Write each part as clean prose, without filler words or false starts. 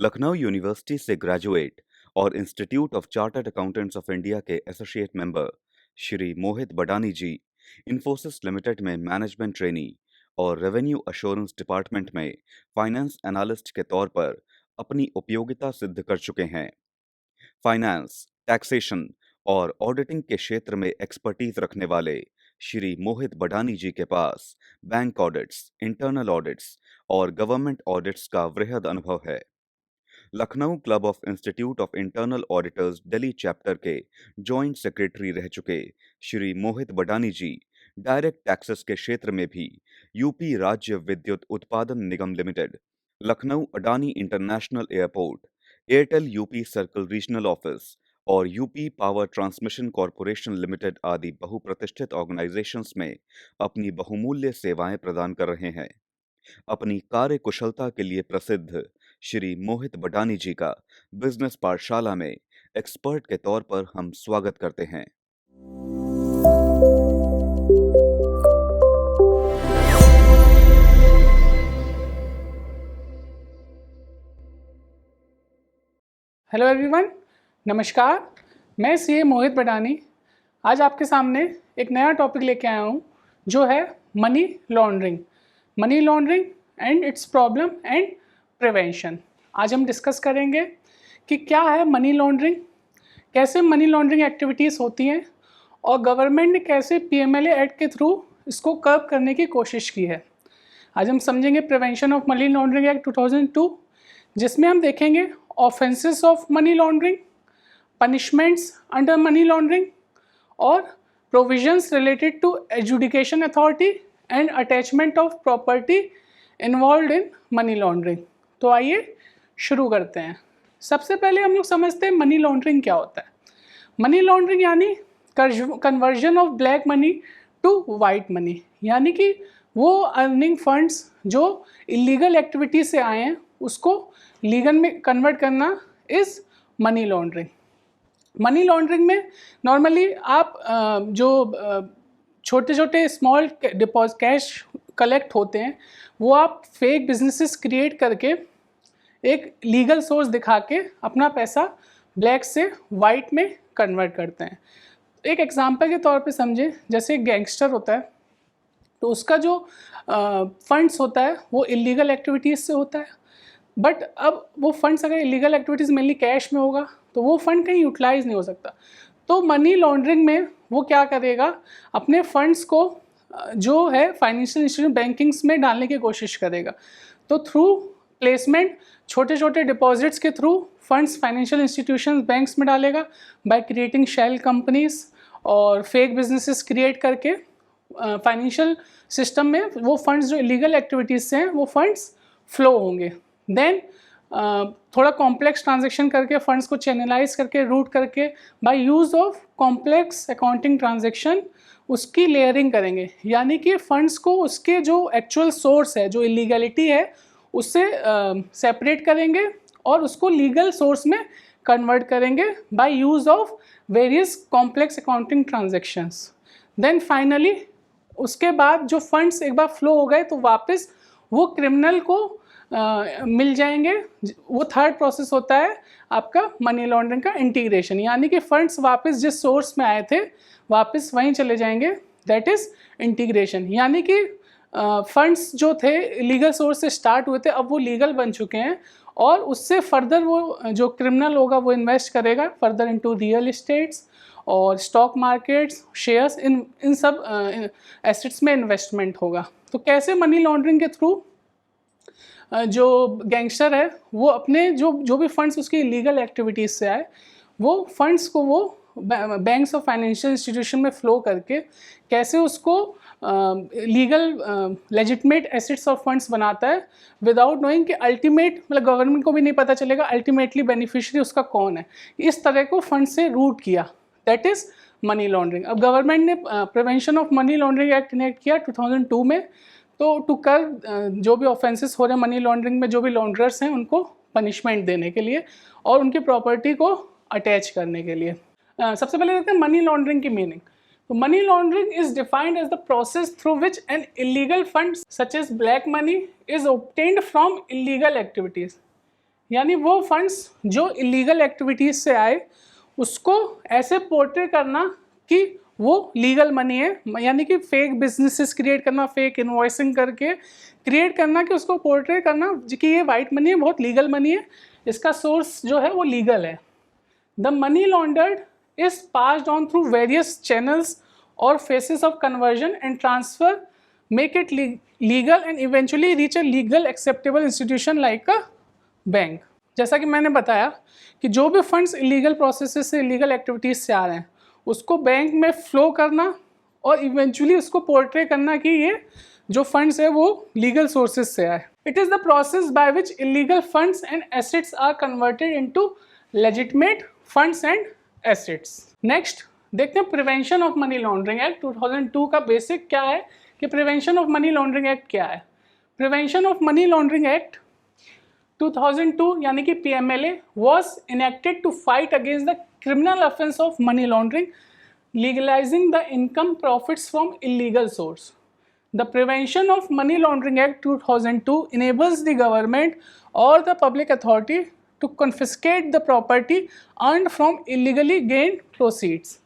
Lucknow university से graduate और institute of chartered accountants of India के एसोसिएट मेंबर श्री मोहित बडानी जी Infosys limited में मैनेजमेंट ट्रेनी और रेवेन्यू अश्योरेंस डिपार्टमेंट में फाइनेंस एनालिस्ट के तौर पर अपनी उपयोगिता सिद्ध कर चुके हैं। फाइनेंस, टैक्सेशन और ऑडिटिंग के क्षेत्र में एक्सपर्टीज रखने वाले श्री मोहित बडानी जी के पास बैंक ऑडिट्स, इंटरनल ऑडिट्स और गवर्नमेंट ऑडिट्स का वृहद अनुभव है। Lucknow club of institute of internal auditors Delhi chapter के जॉइंट सेक्रेटरी रह चुके श्री मोहित बडानी जी डायरेक्ट टैक्सेस के क्षेत्र में भी UP Rajya Vidyut Utpadan Nigam limited, Lucknow Adani international airport, Airtel UP circle regional office और UP power transmission corporation limited आदि बहुप्रतिष्ठित ऑर्गेनाइजेशंस में अपनी बहुमूल्य सेवाएं प्रदान कर रहे हैं। अपनी कार्य कुशलता के लिए प्रसिद्ध श्री मोहित बडानी जी का बिजनेस पाठशाला में एक्सपर्ट के तौर पर हम स्वागत करते हैं। हेलो एवरीवन, नमस्कार। मैं सीए मोहित बडानी आज आपके सामने एक नया टॉपिक लेके आया हूँ जो है money laundering and it's problem and prevention. आज हम डिस्कस करेंगे कि क्या है मनी लॉन्ड्रिंग, कैसे मनी लॉन्ड्रिंग एक्टिविटीज़ होती हैं और गवर्नमेंट ने कैसे पीएमएलए एक्ट के थ्रू इसको कर्ब करने की कोशिश की है। आज हम समझेंगे prevention of money laundering act 2002, जिसमें हम देखेंगे offences of money laundering, punishments under money laundering और provisions related to adjudication authority and attachment of property involve in money laundering. तो आइए शुरू करते हैं। सबसे पहले हम लोग समझते हैं मनी लॉन्ड्रिंग क्या होता है। मनी लॉन्ड्रिंग यानी conversion of black money to white money, यानी कि वो अर्निंग फंड्स जो इलीगल एक्टिविटी से आए हैं उसको लीगल में कन्वर्ट करना is money laundering. Money laundering में नॉर्मली आप जो छोटे छोटे स्मॉल डिपॉजिट कैश कलेक्ट होते हैं वो आप फेक बिजनेसेस क्रिएट करके एक लीगल सोर्स दिखा के अपना पैसा ब्लैक से वाइट में कन्वर्ट करते हैं। एक एग्जांपल के तौर पे समझें, जैसे एक गैंगस्टर होता है तो उसका जो फंड्स होता है वो इलीगल एक्टिविटीज़ से होता है, बट अब वो फंड्स अगर इलीगल एक्टिविटीज़ मेनली कैश में होगा तो वो फंड कहीं यूटिलाइज नहीं हो सकता। तो मनी लॉन्ड्रिंग में वो क्या करेगा, अपने फंड्स को जो है फाइनेंशियल इंस्टीट्यूशन बैंकिंग्स में डालने की कोशिश करेगा। तो थ्रू प्लेसमेंट छोटे छोटे डिपॉजिट्स के through funds financial institution banks में डालेगा बाय क्रिएटिंग शेल कंपनीज और फेक बिजनेसेस क्रिएट करके फाइनेंशियल सिस्टम में वो फंड्स जो इलीगल एक्टिविटीज़ से हैं वो फंड्स फ्लो होंगे। देन थोड़ा कॉम्प्लेक्स ट्रांजेक्शन करके फंड्स को चैनलाइज करके रूट करके by use of complex accounting transaction उसकी लेयरिंग करेंगे, यानी कि फंड्स को उसके जो एक्चुअल सोर्स है, जो इलीगलिटी है, उससे सेपरेट करेंगे और उसको लीगल सोर्स में कन्वर्ट करेंगे by use of various complex accounting transactions. Then finally उसके बाद जो फंड्स एक बार फ्लो हो गए तो वापस वो क्रिमिनल को मिल जाएंगे। वो थर्ड प्रोसेस होता है आपका मनी लॉन्ड्रिंग का इंटीग्रेशन, यानी कि फंड्स वापस जिस सोर्स में आए थे वापस वहीं चले जाएंगे, दैट इज़ इंटीग्रेशन। यानी कि फंड्स जो थे लीगल सोर्स से स्टार्ट हुए थे अब वो लीगल बन चुके हैं और उससे फर्दर वो जो क्रिमिनल होगा वो इन्वेस्ट करेगा फर्दर इनटू रियल एस्टेट्स और स्टॉक मार्केट्स, शेयर्स, इन सब एसेट्स में इन्वेस्टमेंट होगा। तो कैसे मनी लॉन्ड्रिंग के थ्रू जो गैंगस्टर है वो अपने जो भी फंड्स उसकी इलीगल एक्टिविटीज़ से आए वो फंड्स को वो बैंक्स और फाइनेंशियल इंस्टीट्यूशन में फ़्लो करके कैसे उसको लीगल लेजिटमेट एसेट्स और फंड्स बनाता है विदाउट नोइंग कि अल्टीमेट मतलब गवर्नमेंट को भी नहीं पता चलेगा अल्टीमेटली बेनिफिशियरी उसका कौन है। इस तरह को फंड से रूट किया, दैट इज़ मनी लॉन्ड्रिंग। अब गवर्नमेंट ने prevention of money laundering act enact किया 2002 में, तो टू कर जो भी ऑफेंसेस हो रहे हैं मनी लॉन्ड्रिंग में, जो भी लॉन्ड्रर्स हैं उनको पनिशमेंट देने के लिए और उनकी प्रॉपर्टी को अटैच करने के लिए। सबसे पहले देखते हैं मनी लॉन्ड्रिंग की मीनिंग। तो money laundering is defined as the process through which an illegal fund such as black money is obtained from illegal activities. यानी वो फंड्स जो इलीगल एक्टिविटीज़ से आए उसको ऐसे पोर्ट्रे करना कि वो लीगल मनी है, यानी कि फेक बिजनेसेस क्रिएट करना, फेक इनवॉइसिंग करके क्रिएट करना कि उसको पोर्ट्रे करना कि ये वाइट मनी है, बहुत लीगल मनी है, इसका सोर्स जो है वो लीगल है। The money laundered is passed on through various channels और phases of conversion and transfer make it legal and eventually reach a legal acceptable institution like a bank. जैसा कि मैंने बताया कि जो भी फंड्स इलीगल प्रोसेसेस से, इलीगल एक्टिविटीज़ से आ रहे हैं उसको बैंक में फ्लो करना और इवेंचुअली उसको पोर्ट्रे करना कि ये जो फंड्स है वो लीगल सोर्सेज से आए। It is the process by which illegal funds and assets are converted into legitimate funds and assets. Next देखते हैं prevention of money laundering act 2002 का बेसिक क्या है कि prevention of money laundering act क्या है। Prevention of money laundering act 2002 यानी कि PMLA was enacted to fight against the criminal offense of money laundering, legalizing the income profits from illegal source. The Prevention of Money Laundering Act 2002 enables the government or the public authority to confiscate the property earned from illegally gained proceeds.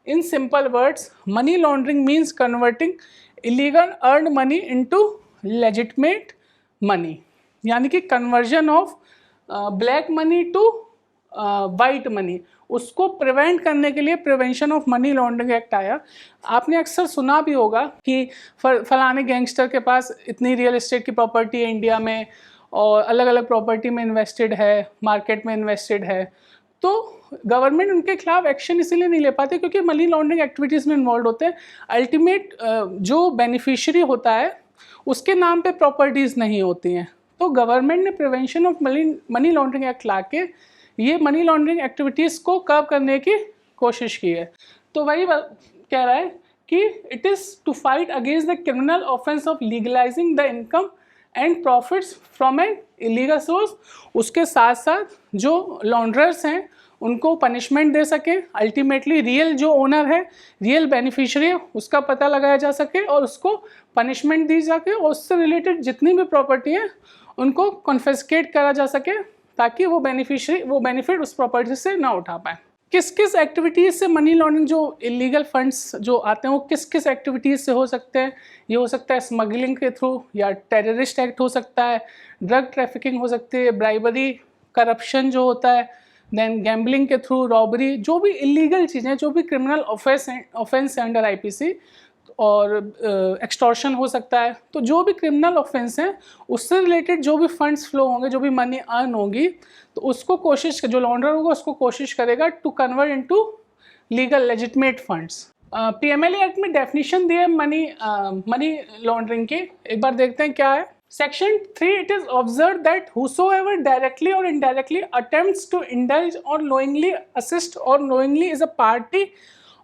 In simple words, money laundering means converting illegal earned money into legitimate money. यानी कि conversion of black money to white money, उसको prevent करने के लिए prevention of money laundering act आया। आपने अक्सर सुना भी होगा कि फलाने गैंगस्टर के पास इतनी रियल एस्टेट की प्रॉपर्टी है इंडिया में और अलग अलग प्रॉपर्टी में इन्वेस्टेड है, मार्केट में इन्वेस्टेड है, तो गवर्नमेंट उनके खिलाफ एक्शन इसीलिए नहीं ले पाते क्योंकि मनी लॉन्ड्रिंग एक्टिविटीज़ में इन्वॉल्व होते हैं। अल्टीमेट जो बेनिफिशियरी होता है उसके नाम पे प्रॉपर्टीज़ नहीं होती हैं। तो गवर्नमेंट ने prevention of money laundering act ला के ये मनी लॉन्ड्रिंग एक्टिविटीज़ को कर्व करने की कोशिश की है। तो वही कह रहा है कि it is to fight against the criminal offence of legalising the income and profits from an illegal source. उसके साथ साथ जो लॉन्ड्रर्स हैं उनको पनिशमेंट दे सके, अल्टीमेटली रियल जो ओनर है, रियल बेनिफिशियरी है, उसका पता लगाया जा सके और उसको पनिशमेंट दी जाके और उससे रिलेटेड जितनी भी प्रॉपर्टी है उनको कॉन्फिस्केट करा जा सके ताकि वो बेनिफिट उस प्रॉपर्टी से ना उठा पाए। किस किस एक्टिविटीज़ से मनी लॉन्ड्रिंग, जो इलीगल फंड्स जो आते हैं वो किस किस एक्टिविटीज़ से हो सकते हैं? ये हो सकता है स्मगलिंग के थ्रू, या टेररिस्ट एक्ट हो सकता है, ड्रग ट्रैफिकिंग हो सकती है, ब्राइबरी, करप्शन जो होता है, देन गैम्बलिंग के थ्रू, रॉबरी, जो भी इलीगल चीज़ें, जो भी क्रिमिनल ऑफेंस है अंडर IPC, और एक्सटॉर्शन हो सकता है। तो जो भी क्रिमिनल ऑफेंस हैं उससे रिलेटेड जो भी फंड्स फ्लो होंगे, जो भी मनी अर्न होगी, तो उसको जो लॉन्डर होगा उसको कोशिश करेगा to convert into legal legitimate funds. PMLA act में डेफिनेशन दी है मनी लॉन्ड्रिंग की, एक बार देखते हैं क्या है। Section 3, it is observed that whosoever directly or indirectly attempts to indulge or knowingly assist or knowingly is a party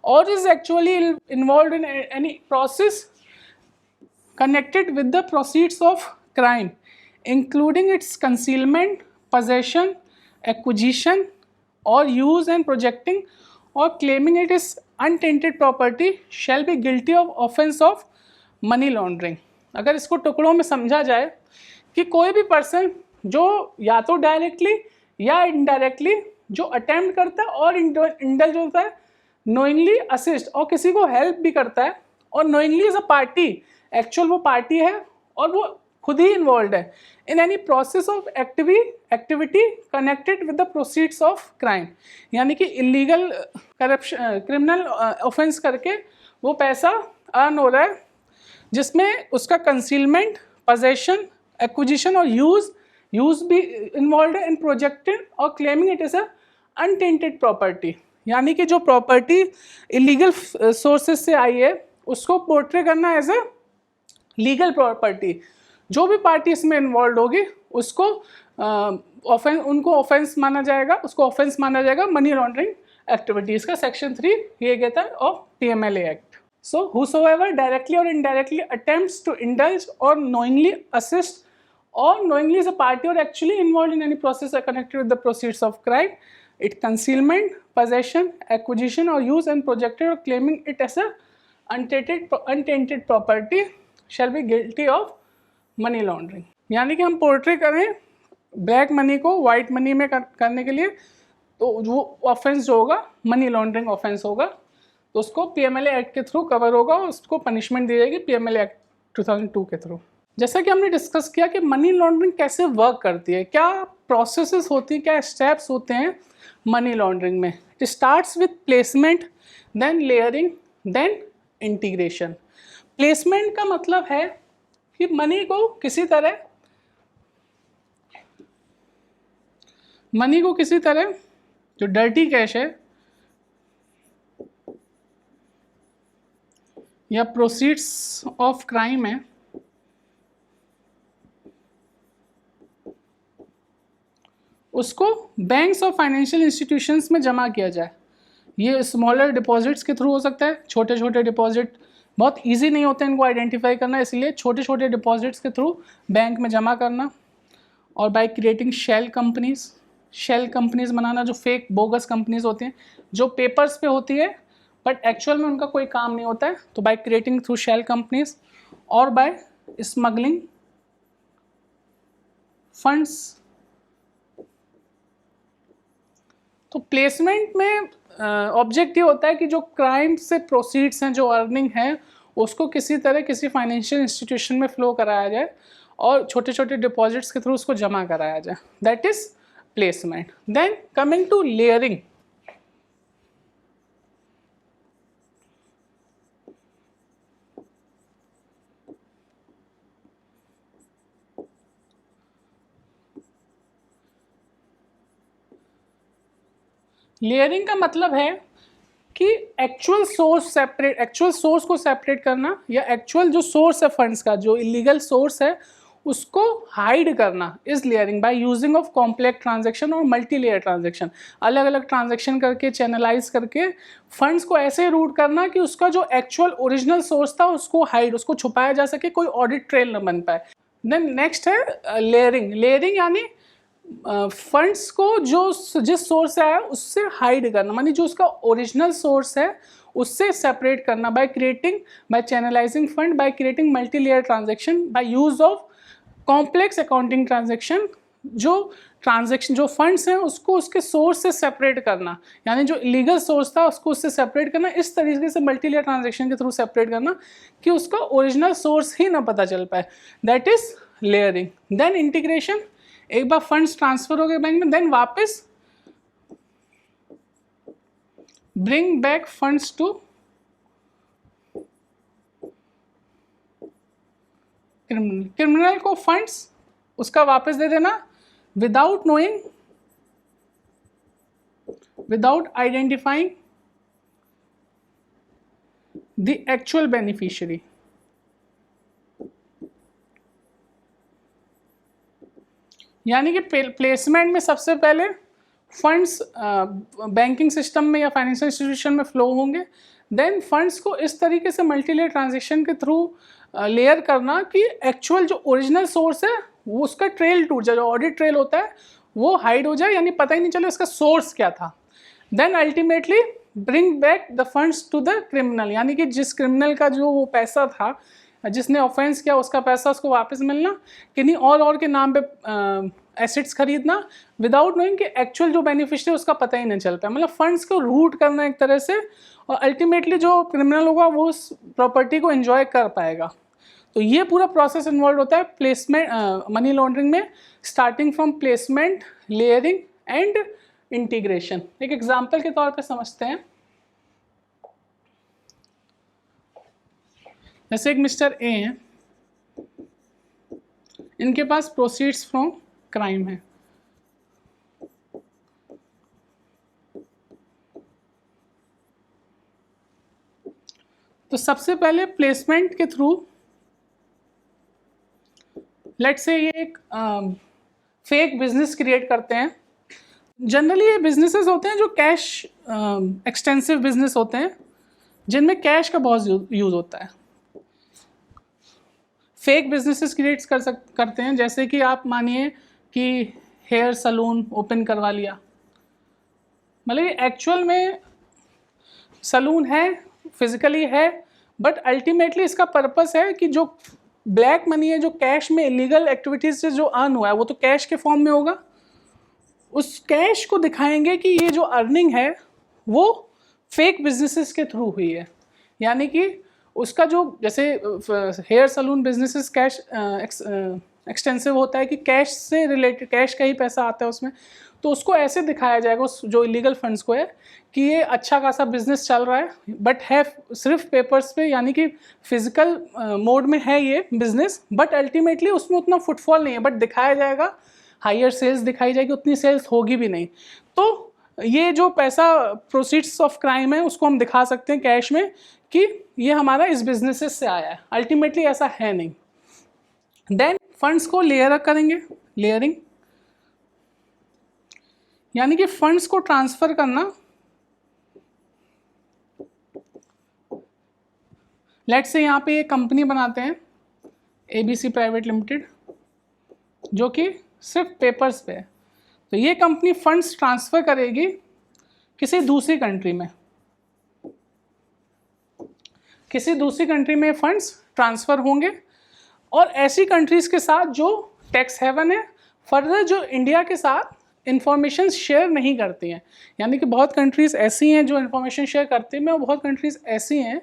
or is actually involved in any process connected with the proceeds of crime, including its concealment, possession, acquisition or use and projecting or claiming it is untainted property shall be guilty of offense of money laundering। अगर इसको टुकड़ों में समझा जाए कि कोई भी person जो या तो डायरेक्टली या इनडायरेक्टली जो अटेम्प्ट करता है और इंडल्ज होता है, नोइंगली असिस्ट और किसी को हेल्प भी करता है, और knowingly as a party, actual वो पार्टी है और वो खुद ही इन्वॉल्व है in any process of activity connected with the proceeds of crime, यानी कि इलीगल करप्शन, क्रिमिनल ऑफेंस करके वो पैसा अर्न हो रहा है जिसमें उसका कंसीलमेंट, पोजेशन, एक्विजिशन और यूज भी इन्वॉल्व है इन प्रोजेक्टेड और claiming it is a unattended property, यानी कि जो प्रॉपर्टी इलीगल सोर्सेज से आई है उसको पोर्ट्रे करना एज अ लीगल प्रॉपर्टी। जो भी पार्टी इसमें इन्वॉल्व होगी उसको उनको ऑफेंस माना जाएगा, उसको ऑफेंस माना जाएगा मनी लॉन्ड्रिंग एक्टिविटीज़ का। सेक्शन 3 ये कहता है of PMLA act. So, whosoever directly or indirectly attempts to indulge or knowingly assist or knowingly is a party or actually involved in any process connected with the proceeds of crime, it concealment, possession, acquisition or use and projected or claiming it as a untainted property shall be guilty of money laundering। यानी कि हम portray करें black money को white money में करने के लिए, तो वो ऑफेंस जो होगा मनी लॉन्ड्रिंग ऑफेंस होगा, तो उसको पीएमएलए एक्ट के थ्रू कवर होगा और उसको पनिशमेंट दी जाएगी पीएमएलए एक्ट 2002 के थ्रू। जैसा कि हमने डिस्कस किया कि मनी लॉन्ड्रिंग कैसे वर्क करती है, क्या प्रोसेसेस होती हैं, क्या स्टेप्स होते हैं मनी लॉन्ड्रिंग में। It starts with placement, then layering, then integration. Placement का मतलब है कि मनी को किसी तरह जो डर्टी कैश है या प्रोसीड्स ऑफ क्राइम है, उसको बैंक्स और फाइनेंशियल इंस्टीट्यूशंस में जमा किया जाए। ये स्मॉलर डिपॉजिट्स के थ्रू हो सकता है, छोटे छोटे डिपॉजिट बहुत इजी नहीं होते इनको आइडेंटिफाई करना, इसलिए छोटे छोटे डिपॉजिट्स के थ्रू बैंक में जमा करना। और बाय क्रिएटिंग शेल कंपनीज बनाना, जो फेक बोगस कंपनीज होती हैं, जो पेपर्स पे होती है बट एक्चुअल में उनका कोई काम नहीं होता है, तो by creating through shell companies. और बाय स्मगलिंग फंड्स। तो प्लेसमेंट में ऑब्जेक्टिव होता है कि जो क्राइम से प्रोसीड्स हैं, जो अर्निंग है, उसको किसी तरह किसी फाइनेंशियल इंस्टीट्यूशन में फ्लो कराया जाए और छोटे छोटे डिपॉजिट्स के थ्रू उसको जमा कराया जाए, that is placement. Then coming to layering. Layering का मतलब है कि एक्चुअल सोर्स को सेपरेट करना, या एक्चुअल जो सोर्स है फंड्स का, जो इलीगल सोर्स है, उसको हाइड करना is layering by using of complex transaction और मल्टी लेयर ट्रांजैक्शन। अलग अलग ट्रांजैक्शन करके, चैनलाइज करके फंड्स को ऐसे रूट करना कि उसका जो एक्चुअल ओरिजिनल सोर्स था उसको छुपाया जा सके, कोई ऑडिट ट्रेल न बन पाए। देन नेक्स्ट है लेयरिंग यानी फंड्स को जिस सोर्स से आया उससे हाइड करना, मानी जो उसका ओरिजिनल सोर्स है उससे सेपरेट करना, by channelizing fund, by creating multi layer transaction, by use of complex accounting transaction. जो फंड्स हैं उसको उसके सोर्स से सेपरेट करना, यानी जो इलीगल सोर्स था उसको उससे सेपरेट करना, इस तरीके से मल्टी लेयर ट्रांजेक्शन के थ्रू सेपरेट करना कि उसका ओरिजिनल सोर्स ही ना पता चल पाए, that is layering. Then integration, एक बार फंड्स ट्रांसफर हो गए बैंक में, देन वापस bring back funds to criminal को फंड्स उसका वापस दे देना without knowing, without identifying the actual beneficiary. यानी कि प्लेसमेंट में सबसे पहले फंड्स बैंकिंग सिस्टम में या फाइनेंशियल इंस्टीट्यूशन में फ्लो होंगे, देन फंड्स को इस तरीके से मल्टी लेयर ट्रांजेक्शन के थ्रू लेयर करना कि एक्चुअल जो ओरिजिनल सोर्स है वो उसका ट्रेल टूट जाए, जो ऑडिट ट्रेल होता है वो हाइड हो जाए, यानी पता ही नहीं चले उसका सोर्स क्या था। Then ultimately bring back the funds to the criminal, यानी कि जिस क्रिमिनल का जो वो पैसा था, जिसने ऑफेंस किया, उसका पैसा उसको वापस मिलना, किन्हीं और के नाम पे एसेट्स खरीदना विदाउट नोइंग कि एक्चुअल जो बेनिफिशियरी उसका पता ही नहीं चल पाया, मतलब फंड्स को रूट करना एक तरह से, और अल्टीमेटली जो क्रिमिनल होगा वो उस प्रॉपर्टी को एंजॉय कर पाएगा। तो ये पूरा प्रोसेस इन्वॉल्व होता है प्लेसमेंट मनी लॉन्ड्रिंग में, starting from placement, layering and integration. एक एग्जाम्पल के तौर पे समझते हैं, जैसे एक मिस्टर ए हैं, इनके पास प्रोसीड्स फ्रॉम क्राइम है, तो सबसे पहले प्लेसमेंट के थ्रू लेट्स से ये एक फेक बिजनेस क्रिएट करते हैं। जनरली ये बिजनेसेस होते हैं जो कैश एक्सटेंसिव बिजनेस होते हैं, जिनमें कैश का बहुत यूज़ होता है। फेक बिजनेसेस क्रिएट करते हैं, जैसे कि आप मानिए कि हेयर सलून ओपन करवा लिया, मतलब एक्चुअल में सलून है, फिजिकली है, बट अल्टीमेटली इसका पर्पस है कि जो ब्लैक मनी है जो कैश में इलीगल एक्टिविटीज से जो अर्न हुआ है वो तो कैश के फॉर्म में होगा, उस कैश को दिखाएंगे कि ये जो अर्निंग है वो फेक बिजनेसेस के थ्रू हुई है। यानी कि उसका जो जैसे hair salon businesses cash extensive होता है कि कैश से रिलेटेड, कैश का ही पैसा आता है उसमें, तो उसको ऐसे दिखाया जाएगा उस जो इलीगल फंड्स को है कि ये अच्छा खासा बिजनेस चल रहा है, बट है सिर्फ पेपर्स पे, यानी कि फिजिकल मोड में है ये बिजनेस, बट अल्टीमेटली उसमें उतना फुटफॉल नहीं है, बट दिखाया जाएगा, हायर सेल्स दिखाई जाएगी, उतनी सेल्स होगी भी नहीं। तो ये जो पैसा प्रोसीड्स ऑफ क्राइम है उसको हम दिखा सकते हैं कैश में कि ये हमारा इस बिजनेसेस से आया है, अल्टीमेटली ऐसा है नहीं। देन फंड्स को लेयर करेंगे, लेयरिंग यानी कि फंड्स को ट्रांसफर करना। लेट्स से यहाँ पे एक कंपनी बनाते हैं ABC प्राइवेट लिमिटेड जो कि सिर्फ पेपर्स पे है, तो ये कंपनी फंड्स ट्रांसफर करेगी किसी दूसरी कंट्री में, किसी दूसरी कंट्री में फंड्स ट्रांसफर होंगे और ऐसी कंट्रीज के साथ जो टैक्स हेवन है, फर्दर जो इंडिया के साथ इंफॉर्मेशन शेयर नहीं करती हैं। यानी कि बहुत कंट्रीज़ ऐसी हैं जो इंफॉर्मेशन शेयर करती हैं और बहुत कंट्रीज़ ऐसी हैं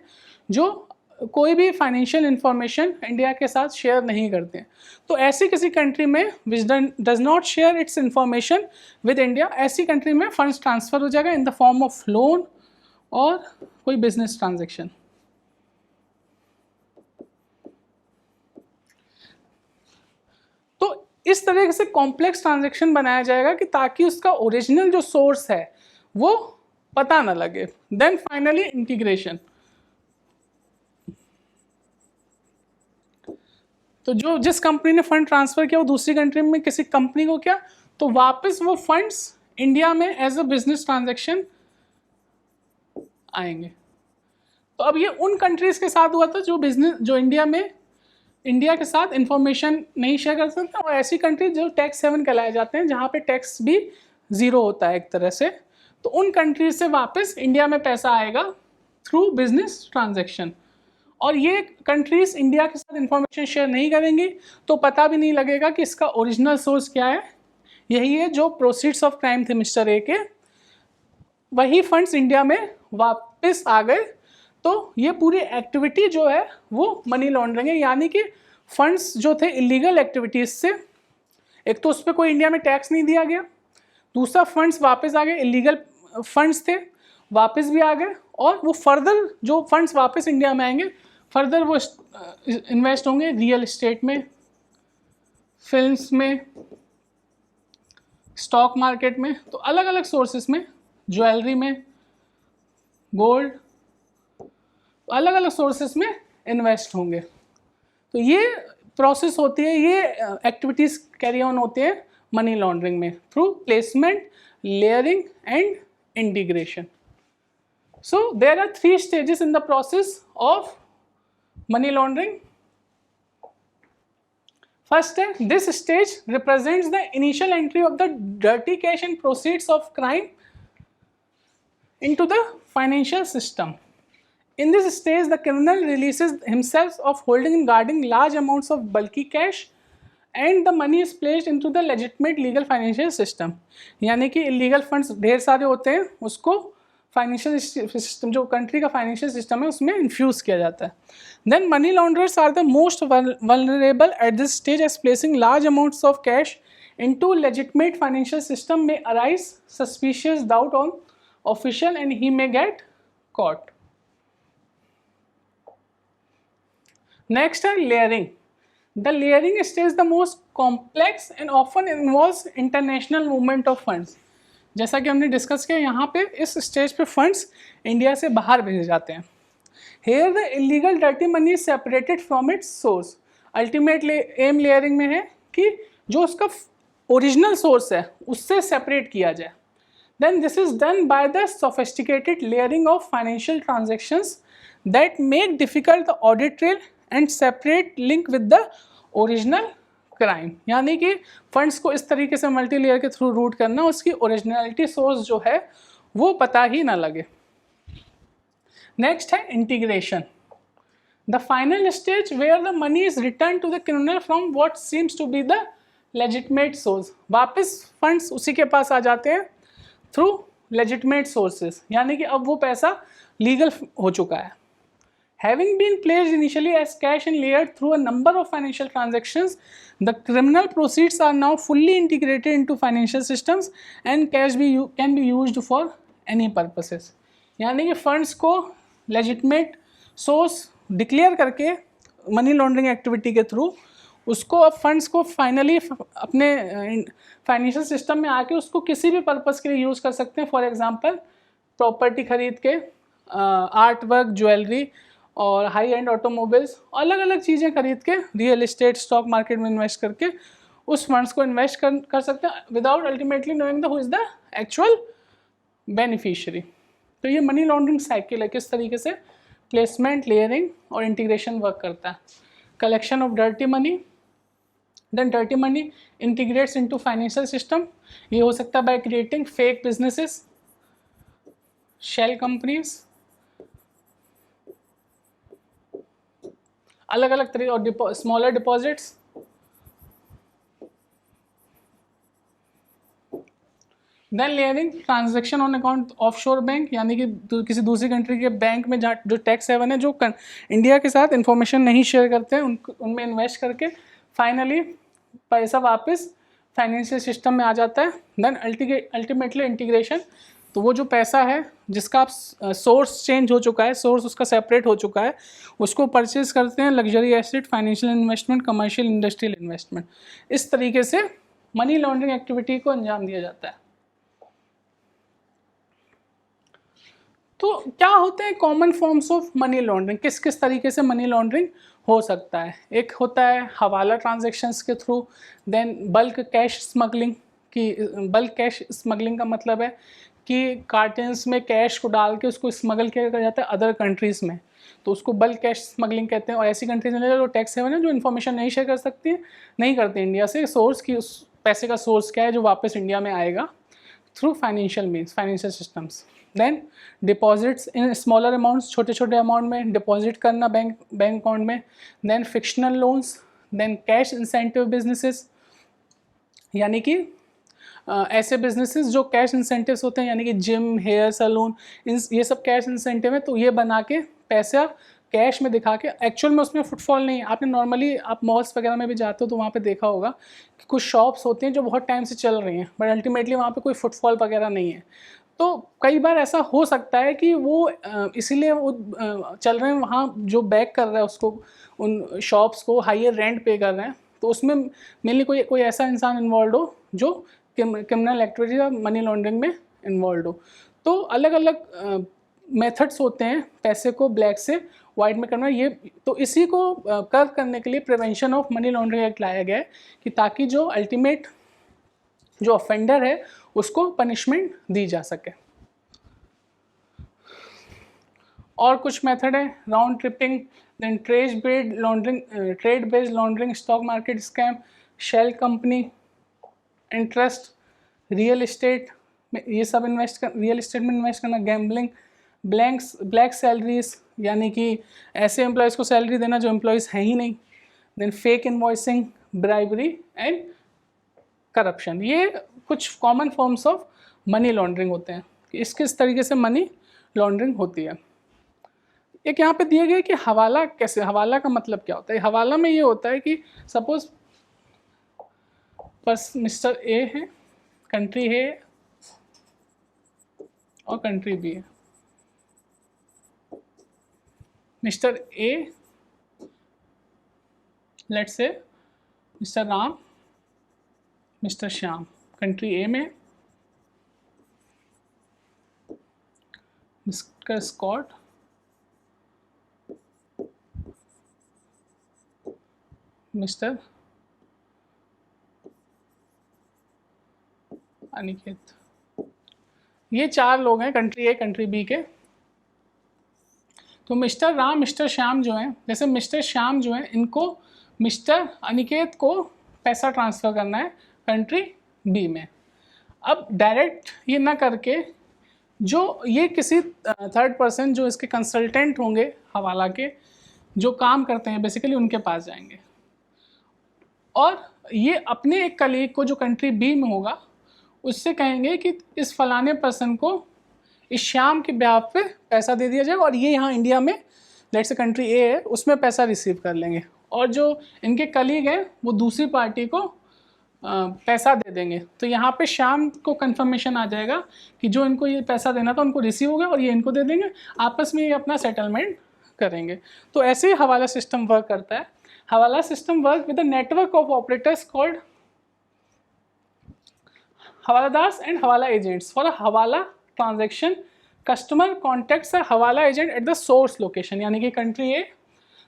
जो कोई भी फाइनेंशियल इंफॉर्मेशन इंडिया के साथ शेयर नहीं करते हैं। तो ऐसी किसी कंट्री में which does not share its information with India, ऐसी कंट्री में फंड्स ट्रांसफ़र हो जाएगा in the form of loan और कोई बिजनेस ट्रांजेक्शन। तो इस तरीके से कॉम्प्लेक्स ट्रांजैक्शन बनाया जाएगा कि ताकि उसका ओरिजिनल जो सोर्स है वो पता ना लगे। देन फाइनली इंटीग्रेशन, तो जो जिस कंपनी ने फंड ट्रांसफर किया वो दूसरी कंट्री में किसी कंपनी को क्या, तो वापस वो फंड्स इंडिया में एज अ बिजनेस ट्रांजैक्शन आएंगे। तो अब ये उन कंट्रीज के साथ हुआ था जो बिजनेस, जो इंडिया में इंडिया के साथ इंफॉर्मेशन नहीं शेयर कर सकते, और ऐसी कंट्री जो टैक्स हेवन कहलाए जाते हैं जहाँ पे टैक्स भी ज़ीरो होता है एक तरह से, तो उन कंट्रीज से वापस इंडिया में पैसा आएगा थ्रू बिजनेस ट्रांजैक्शन। और ये कंट्रीज इंडिया के साथ इंफॉर्मेशन शेयर नहीं करेंगी तो पता भी नहीं लगेगा कि इसका ओरिजिनल सोर्स क्या है। यही है जो प्रोसीड्स ऑफ क्राइम थे मिस्टर ए के, वही फंड्स इंडिया में वापस आ गए। तो ये पूरी एक्टिविटी जो है वो मनी लॉन्ड्रिंग है, यानी कि फंड्स जो थे इलीगल एक्टिविटीज़ से, एक तो उस पर कोई इंडिया में टैक्स नहीं दिया गया, दूसरा फंड्स वापस आ गए, इलीगल फंड्स थे वापस भी आ गए, और वो फर्दर जो फंड्स वापस इंडिया में आएंगे फर्दर वो इन्वेस्ट होंगे रियल एस्टेट में, फिल्म्स में, स्टॉक मार्केट में, तो अलग अलग सोर्सेस में, ज्वेलरी में, गोल्ड, अलग अलग सोर्सेस में इन्वेस्ट होंगे। तो ये प्रोसेस होती है, ये एक्टिविटीज़ कैरी ऑन होते हैं मनी लॉन्ड्रिंग में through placement, layering and integration. So there are 3 stages in the process of money laundering. First, this stage represents the initial entry of the dirty cash and proceeds of crime into the financial system. In this stage, the criminal releases himself of holding and guarding large amounts of bulky cash and the money is placed into the legitimate legal financial system. यानी कि illegal funds ढेर सारे होते हैं, उसको financial system, जो country का financial system है उसमें इन्फ्यूज़ किया जाता है। Then money launderers are the most vulnerable at this stage as placing large amounts of cash into legitimate financial system में arise suspicious doubt on official and he may get caught. Next है layering. The layering stage is the most complex and often involves international movement of funds. जैसा कि हमने discuss किया, यहाँ पे इस stage पे फंड्स इंडिया से बाहर भेजे जाते हैं. Here the illegal dirty money is separated from its source. Ultimate aim layering में है कि जो उसका ओरिजिनल सोर्स है उससे सेपरेट किया जाए. Then this is done by the sophisticated layering of financial transactions that make difficult the audit trail and separate link with the original crime. यानी कि फंड्स को इस तरीके से मल्टी लेयर के थ्रू रूट करना, उसकी ओरिजिनलिटी सोर्स जो है वो पता ही ना लगे. नेक्स्ट है integration. The final stage where the money is return to the criminal from what seems to be the legitimate source, वापस फंड्स उसी के पास आ जाते हैं थ्रू लेजिटमेट सोर्सेज, यानी कि अब वो पैसा लीगल हो चुका है. Having been placed initially as cash and layered through a number of financial transactions, the criminal proceeds are now fully integrated into financial systems and can be used for any purposes. यानी कि funds को legitimate source declare करके money laundering activity के through उसको अब funds को finally अपने financial system में आके उसको किसी भी पर्पज़ के लिए यूज़ कर सकते हैं. फॉर एग्जांपल प्रॉपर्टी खरीद के, आर्ट वर्क, ज्वेलरी और हाई एंड ऑटोमोबाइल्स, अलग अलग चीज़ें खरीद के, रियल एस्टेट, स्टॉक मार्केट में इन्वेस्ट करके उस फंड्स को इन्वेस्ट कर सकते हैं without ultimately knowing the who is the actual beneficiary. तो ये मनी लॉन्ड्रिंग साइकिल है, किस तरीके से प्लेसमेंट, लेयरिंग और इंटीग्रेशन वर्क करता है. Collection of dirty money, then dirty money integrates into financial system. ये हो सकता है bye creating fake businesses, shell companies, अलग अलग तरीके, और smaller deposits. Then layering, transaction on account offshore bank, यानी कि किसी दूसरी कंट्री के बैंक में जहाँ जो टैक्स हेवन है, जो इंडिया के साथ इंफॉर्मेशन नहीं शेयर करते हैं, उनमें इन्वेस्ट करके फाइनली पैसा वापस फाइनेंशियल सिस्टम में आ जाता है. देन अल्टीमेटली इंटीग्रेशन, तो वो जो पैसा है जिसका सोर्स चेंज हो चुका है, सोर्स उसका सेपरेट हो चुका है, उसको परचेज करते हैं luxury asset, financial investment, commercial industrial investment. इस तरीके से मनी लॉन्ड्रिंग एक्टिविटी को अंजाम दिया जाता है. तो क्या होते हैं common forms of money laundering, किस किस तरीके से मनी लॉन्ड्रिंग हो सकता है. एक होता है हवाला ट्रांजैक्शंस के through. Then bulk cash smuggling की, बल्क कैश स्मगलिंग का मतलब है कि कार्टन्स में कैश को डाल के उसको स्मगल किया जाता है अदर कंट्रीज़ में, तो उसको बल्क कैश स्मगलिंग कहते हैं. और ऐसी कंट्रीज में जो टैक्स हेवन है, जो इन्फॉर्मेशन नहीं शेयर कर सकती है, नहीं करते इंडिया से, सोर्स की उस पैसे का सोर्स क्या है जो वापस इंडिया में आएगा through financial means, financial systems. Then deposits in smaller amounts, छोटे छोटे अमाउंट में डिपॉजिट करना बैंक अकाउंट में. Then fictional loans. Then cash incentive businesses, यानी कि ऐसे बिजनेसेस जो कैश इंसेंटिव्स होते हैं, यानी कि जिम, हेयर सैलून, ये सब कैश इंसेंटिव है. तो ये बना के पैसा कैश में दिखा के, एक्चुअल में उसमें फुटफॉल नहीं है. आपने नॉर्मली आप मॉल्स वगैरह में भी जाते हो तो वहाँ पे देखा होगा कि कुछ शॉप्स होती हैं जो बहुत टाइम से चल रही हैं, बट अल्टीमेटली वहाँ पे कोई फुटफॉल वगैरह नहीं है. तो कई बार ऐसा हो सकता है कि वो इसीलिए वो चल रहे हैं, वहाँ जो बैक कर रहा है उसको, उन शॉप्स को हायर रेंट पे कर रहे हैं, तो उसमें मेनली कोई ऐसा इंसान इन्वॉल्व हो जो क्रिमिनल एक्टिविटी या मनी लॉन्ड्रिंग में इन्वॉल्व हो. तो अलग अलग मेथड्स होते हैं पैसे को ब्लैक से वाइट में करना. ये तो इसी को करने के लिए prevention of money laundering act लाया गया है, कि ताकि जो अल्टीमेट जो ऑफेंडर है उसको पनिशमेंट दी जा सके. और कुछ मेथड है, round tripping, then trade based laundering, stock market scam, shell company interest, real estate में ये सब रियल एस्टेट में इन्वेस्ट करना, गैम्बलिंग, ब्लैक सैलरीज, यानी कि ऐसे एम्प्लॉयज़ को सैलरी देना जो एम्प्लॉयज़ हैं ही नहीं. Then fake invoicing, bribery and corruption. ये कुछ common forms of money laundering होते हैं कि किस तरीके से मनी लॉन्ड्रिंग होती है. एक यहाँ पे दिए गए कि हवाला कैसे, हवाला का मतलब क्या होता है. हवाला में ये होता है कि सपोज बस मिस्टर ए है, कंट्री है और कंट्री बी है. Mister A, let's say Mister Ram, Mister Shyam, country A में, मिस्टर स्कॉट, मिस्टर अनिकेत. ये चार लोग हैं कंट्री ए कंट्री बी के. तो मिस्टर राम, मिस्टर श्याम जो हैं, जैसे मिस्टर श्याम जो हैं, इनको मिस्टर अनिकेत को पैसा ट्रांसफ़र करना है कंट्री बी में. अब डायरेक्ट ये ना करके जो ये किसी थर्ड पर्सन जो इसके कंसल्टेंट होंगे हवाला के, जो काम करते हैं बेसिकली उनके पास जाएंगे और ये अपने एक कलीग को जो कंट्री बी में होगा उससे कहेंगे कि इस फलाने पर्सन को इस शाम के ब्याह पे पैसा दे दिया जाएगा और ये यहाँ इंडिया में लेट्स से कंट्री ए है उसमें पैसा रिसीव कर लेंगे और जो इनके कलीग हैं वो दूसरी पार्टी को पैसा दे देंगे। तो यहाँ पे शाम को कंफर्मेशन आ जाएगा कि जो इनको ये पैसा देना था उनको रिसीव हो गया और ये इनको दे देंगे, आपस में ये अपना सेटलमेंट करेंगे। तो ऐसे ही हवाला सिस्टम वर्क करता है। Hawala system work with a network of operators called hawaladars and hawala agents. For a hawala transaction customer contacts a hawala agent at the source location, यानी कि country A.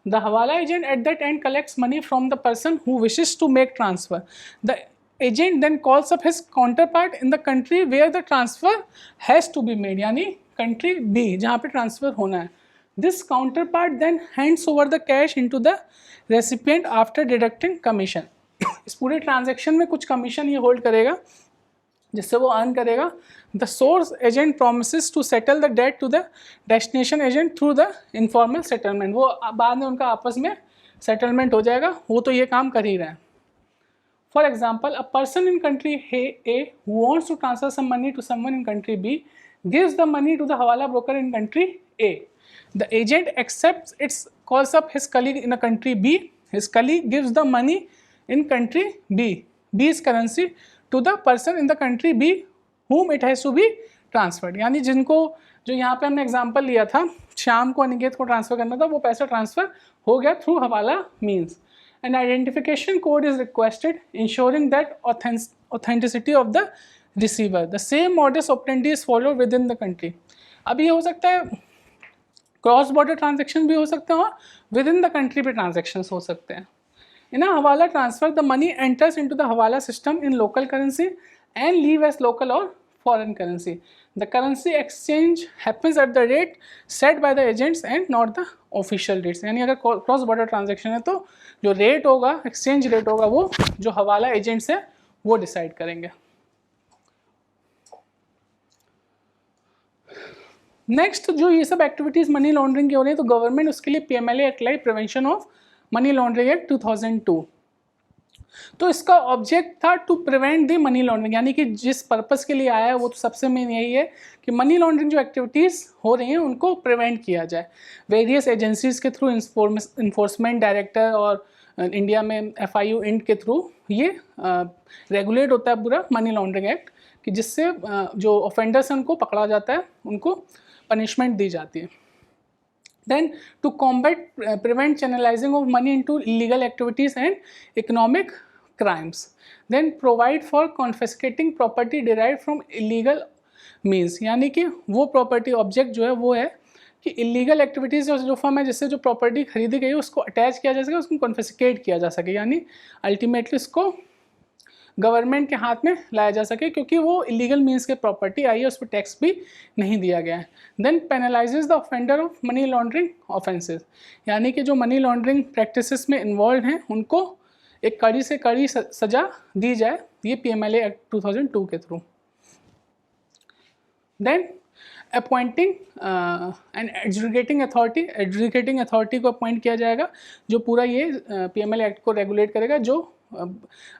The hawala agent at that end collects money from the person who wishes to make transfer. The agent then calls up his counterpart in the country where the transfer has to be made, यानी country B जहाँ पे transfer होना है। This counterpart then hands over the cash into the recipient after deducting commission. इस पूरे transaction में कुछ commission ये hold करेगा जिससे वो अर्न करेगा। The source agent promises to settle the debt to the destination agent through the informal settlement. वो बाद में उनका आपस में सेटलमेंट हो जाएगा, वो तो ये काम कर ही रहे हैं। For example, a person in country A who wants to transfer some money to someone in country B gives the money to the hawala broker in country A. The agent accepts it's calls up his colleague in a country B. His colleague gives the money in country B, B's currency, to the person in the country B whom it has to be transferred। यानी जिनको, जो यहाँ पे हमने example लिया था, शाम को अनिकेत को ट्रांसफ़र करना था, वो पैसा ट्रांसफ़र हो गया थ्रू हवाला means. N identification code is requested ensuring that authenticity of the receiver. The same modus operandi is follow with in the country. अब ये हो सकता है क्रॉस बॉर्डर ट्रांजेक्शन भी हो सकते हैं और विद इन द कंट्री पे ट्रांजेक्शन हो सकते हैं। In a hawala transfer, the money enters into the hawala system in local currency and leave as local or foreign currency. The currency exchange happens at the rate set by the agents and not the official rates। यानी अगर cross border transaction है तो जो rate होगा, exchange rate होगा, वो जो हवाला एजेंट्स है वो डिसाइड करेंगे। नेक्स्ट, जो ये सब एक्टिविटीज़ मनी लॉन्ड्रिंग की हो रही है तो गवर्नमेंट उसके लिए PMLA एक्ट लाई, prevention of money laundering act 2002। तो इसका ऑब्जेक्ट था to prevent the money laundering, यानी कि जिस पर्पस के लिए आया है वो तो सबसे मेन यही है कि मनी लॉन्ड्रिंग जो एक्टिविटीज़ हो रही हैं उनको प्रिवेंट किया जाए। वेरियस एजेंसीज के थ्रू, इन्फोर्समेंट डायरेक्टर और इंडिया में FIU इंट के थ्रू ये रेगुलेट होता है पूरा मनी लॉन्ड्रिंग एक्ट, कि जिससे जो ऑफेंडर्स हैं उनको पकड़ा जाता है, उनको पनिशमेंट दी जाती है। Then to combat prevent channelizing of money into illegal activities and economic crimes, then provide for confiscating property derived from illegal means, यानी कि वो प्रॉपर्टी ऑब्जेक्ट जो है वो है कि इलीगल एक्टिविटीज़ जो फॉर्म है जिससे जो प्रॉपर्टी खरीदी गई है उसको अटैच किया जा सके, उसको कॉन्फिस्केट किया जा सके, यानी अल्टीमेटली उसको गवर्नमेंट के हाथ में लाया जा सके, क्योंकि वो इलीगल मीन्स के प्रॉपर्टी आई है, उस पर टैक्स भी नहीं दिया गया है। Then penalises the offender of money laundering offences, यानी कि जो मनी लॉन्ड्रिंग प्रैक्टिसेस में इन्वॉल्व हैं उनको एक कड़ी से कड़ी सज़ा दी जाए, ये PMLA एक्ट 2002 के through. Then appointing and adjudicating authority, adjudicating authority को अपॉइंट किया जाएगा जो पूरा ये PMLA एक्ट को रेगुलेट करेगा। जो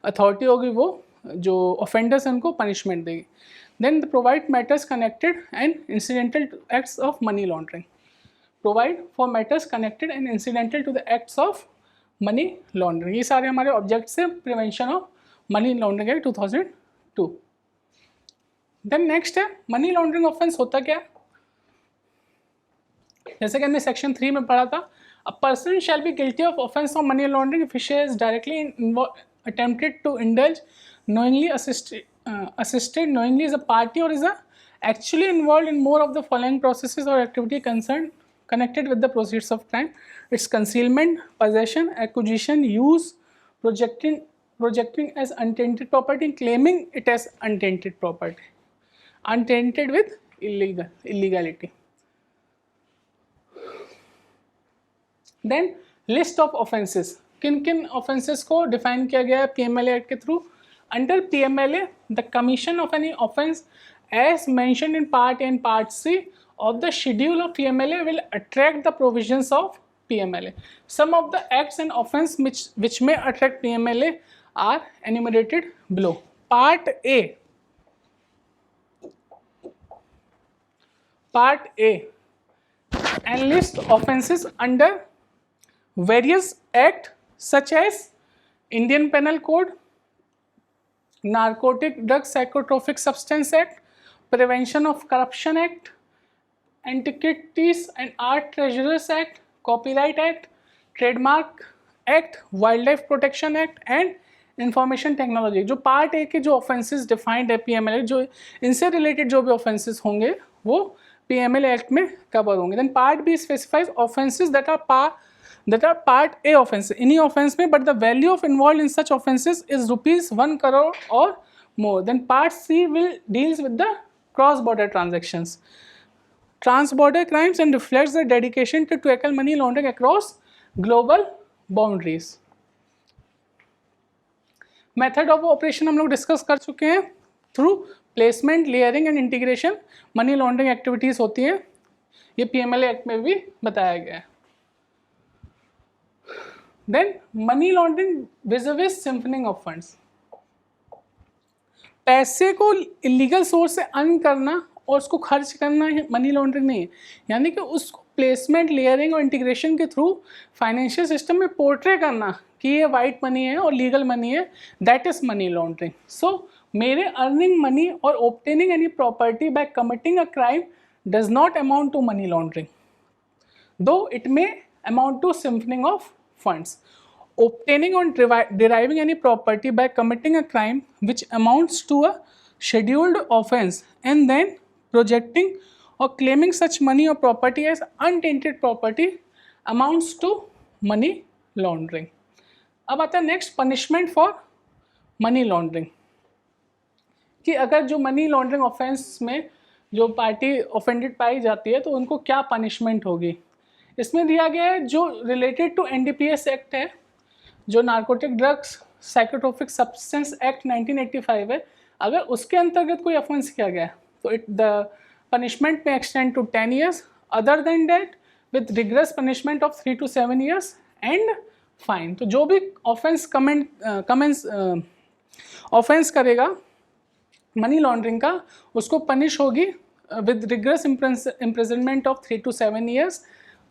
अथॉरिटी होगी वो जो ऑफेंडर्स हैं उनको पनिशमेंट देगी। Then provide matters connected and incidental to acts of money laundering, provide for matters connected and incidental to the acts of money laundering. ये सारे हमारे ऑब्जेक्ट्स हैं prevention of money laundering act 2002। Then next है money laundering offence होता क्या है। जैसे कि हमने सेक्शन 3 में पढ़ा था, a person shall be guilty of offense of money laundering if he is directly attempted to indulge, knowingly assisted knowingly as a party, or is actually involved in more of the following processes or activity concerned connected with the proceeds of crime: its concealment, possession, acquisition, use, projecting as untainted property, claiming it as untainted property, untainted with illegality. Then list of offences, किन किन offences को define किया गया है PMLA act के through. Under PMLA the commission of any offence as mentioned in part A and part C of the schedule of PMLA will attract the provisions of PMLA. Some of the acts and offense which may attract PMLA are enumerated below. Part A. Part A enlist offenses under various acts such as Indian Penal Code, Narcotic Drug Psychotropic Substance Act, Prevention of Corruption Act, Antiquities and Art Treasurers Act, Copyright Act, Trademark Act, Wildlife Protection Act and information technology. जो part A के जो offences defined है PMLA, जो इनसे related जो भी offences होंगे वो PMLA एक्ट में कवर होंगे. Then part B specifies offences that are part A offence, इन्हीं ऑफेंस में, but the value of involve in such offences is ₹1 crore और more. Then part C will deals with the cross border transactions, trans-border crimes, and reflects the dedication to tackle money laundering across global boundaries. Method of operation हम लोग discuss कर चुके हैं. Through placement, layering and integration money laundering activities होती हैं. ये PMLA act में भी बताया गया है. Then money laundering viz siphoning of funds. पैसे को इलीगल सोर्स से अर्न करना और उसको खर्च करना है मनी लॉन्ड्रिंग नहीं है. यानी कि उसको प्लेसमेंट, लेयरिंग और इंटीग्रेशन के थ्रू फाइनेंशियल सिस्टम में पोर्ट्रे करना कि ये वाइट मनी है और लीगल मनी है, that is money laundering. So merely earning money और obtaining any property by committing a crime does not amount to money laundering, though it may amount to siphoning of funds. Obtaining or deriving any property by committing a crime which amounts to a scheduled offense and then projecting or claiming such money or property as untainted property amounts to money laundering. अब आता है next punishment for money laundering. कि अगर जो money laundering offence में जो party offended पाई जाती है तो उनको क्या पनिशमेंट होगी. इसमें दिया गया है जो रिलेटेड टू NDPS एक्ट है, जो narcotic drugs psychotropic substance act 1985 है. अगर उसके अंतर्गत कोई ऑफेंस किया गया तो द पनिशमेंट में extend to 10 years. Other than that with rigorous punishment of 3 to 7 years and fine. तो जो भी ऑफेंस ऑफेंस करेगा मनी लॉन्ड्रिंग का उसको पनिश होगी with rigorous imprisonment of 3 to 7 years.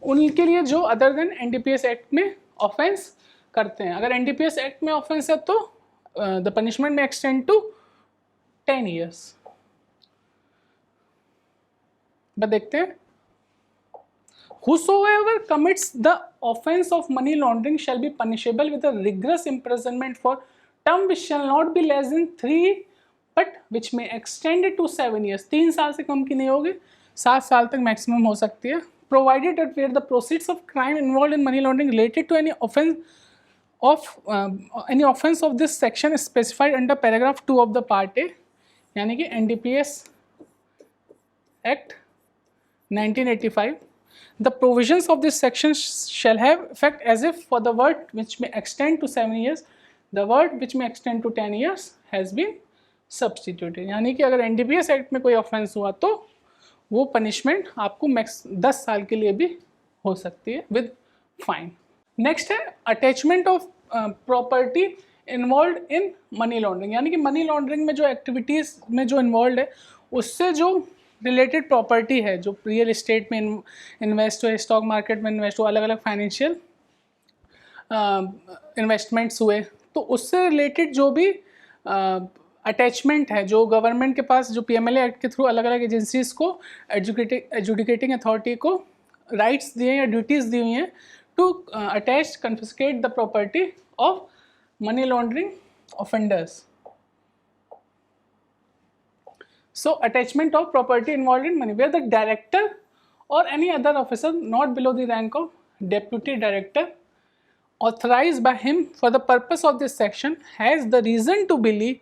उनके लिए जो अदर देन NDPS एक्ट में ऑफेंस करते हैं. अगर NDPS एक्ट में ऑफेंस है तो द पनिशमेंट में एक्सटेंड टू 10 years. बट देखते हैं. Whosoever commits the offense of money laundering shall be punishable with a rigorous imprisonment for term which shall not be less than 3 but which may extend to 7 years. 3 साल से कम की नहीं होगी, 7 साल तक maximum हो सकती है. Provided that where the proceeds of crime involved in money laundering related to any offense of this section is specified under paragraph 2 of the part A, यानी कि NDPS Act 1985. The provisions of this section shall have effect as if for the word which may extend to 7 years, the word which may extend to 10 years has been substituted. यानी कि अगर NDPS act में कोई offence हुआ तो वो punishment आपको max 10 साल के लिए भी हो सकती है विद फाइन. नेक्स्ट है attachment of property involve in money laundering. यानी कि मनी लॉन्ड्रिंग में जो एक्टिविटीज़ में जो इन्वॉल्व है उससे जो रिलेटेड प्रॉपर्टी है, जो रियल इस्टेट में इन्वेस्ट हुए, स्टॉक मार्केट में इन्वेस्ट हुआ, अलग अलग फाइनेंशियल इन्वेस्टमेंट्स हुए, तो उससे रिलेटेड जो भी अटैचमेंट है जो गवर्नमेंट के पास जो PMLA एक्ट के थ्रू अलग अलग एजेंसीज को एजुकेटिंग अथॉरिटी को राइट्स दिए या ड्यूटीज़ दी हुई हैं to attach confiscate the property of money laundering offenders. So attachment of property involved in money, where the director or any other officer not below the rank of deputy director authorized by him for the purpose of this section has the reason to believe,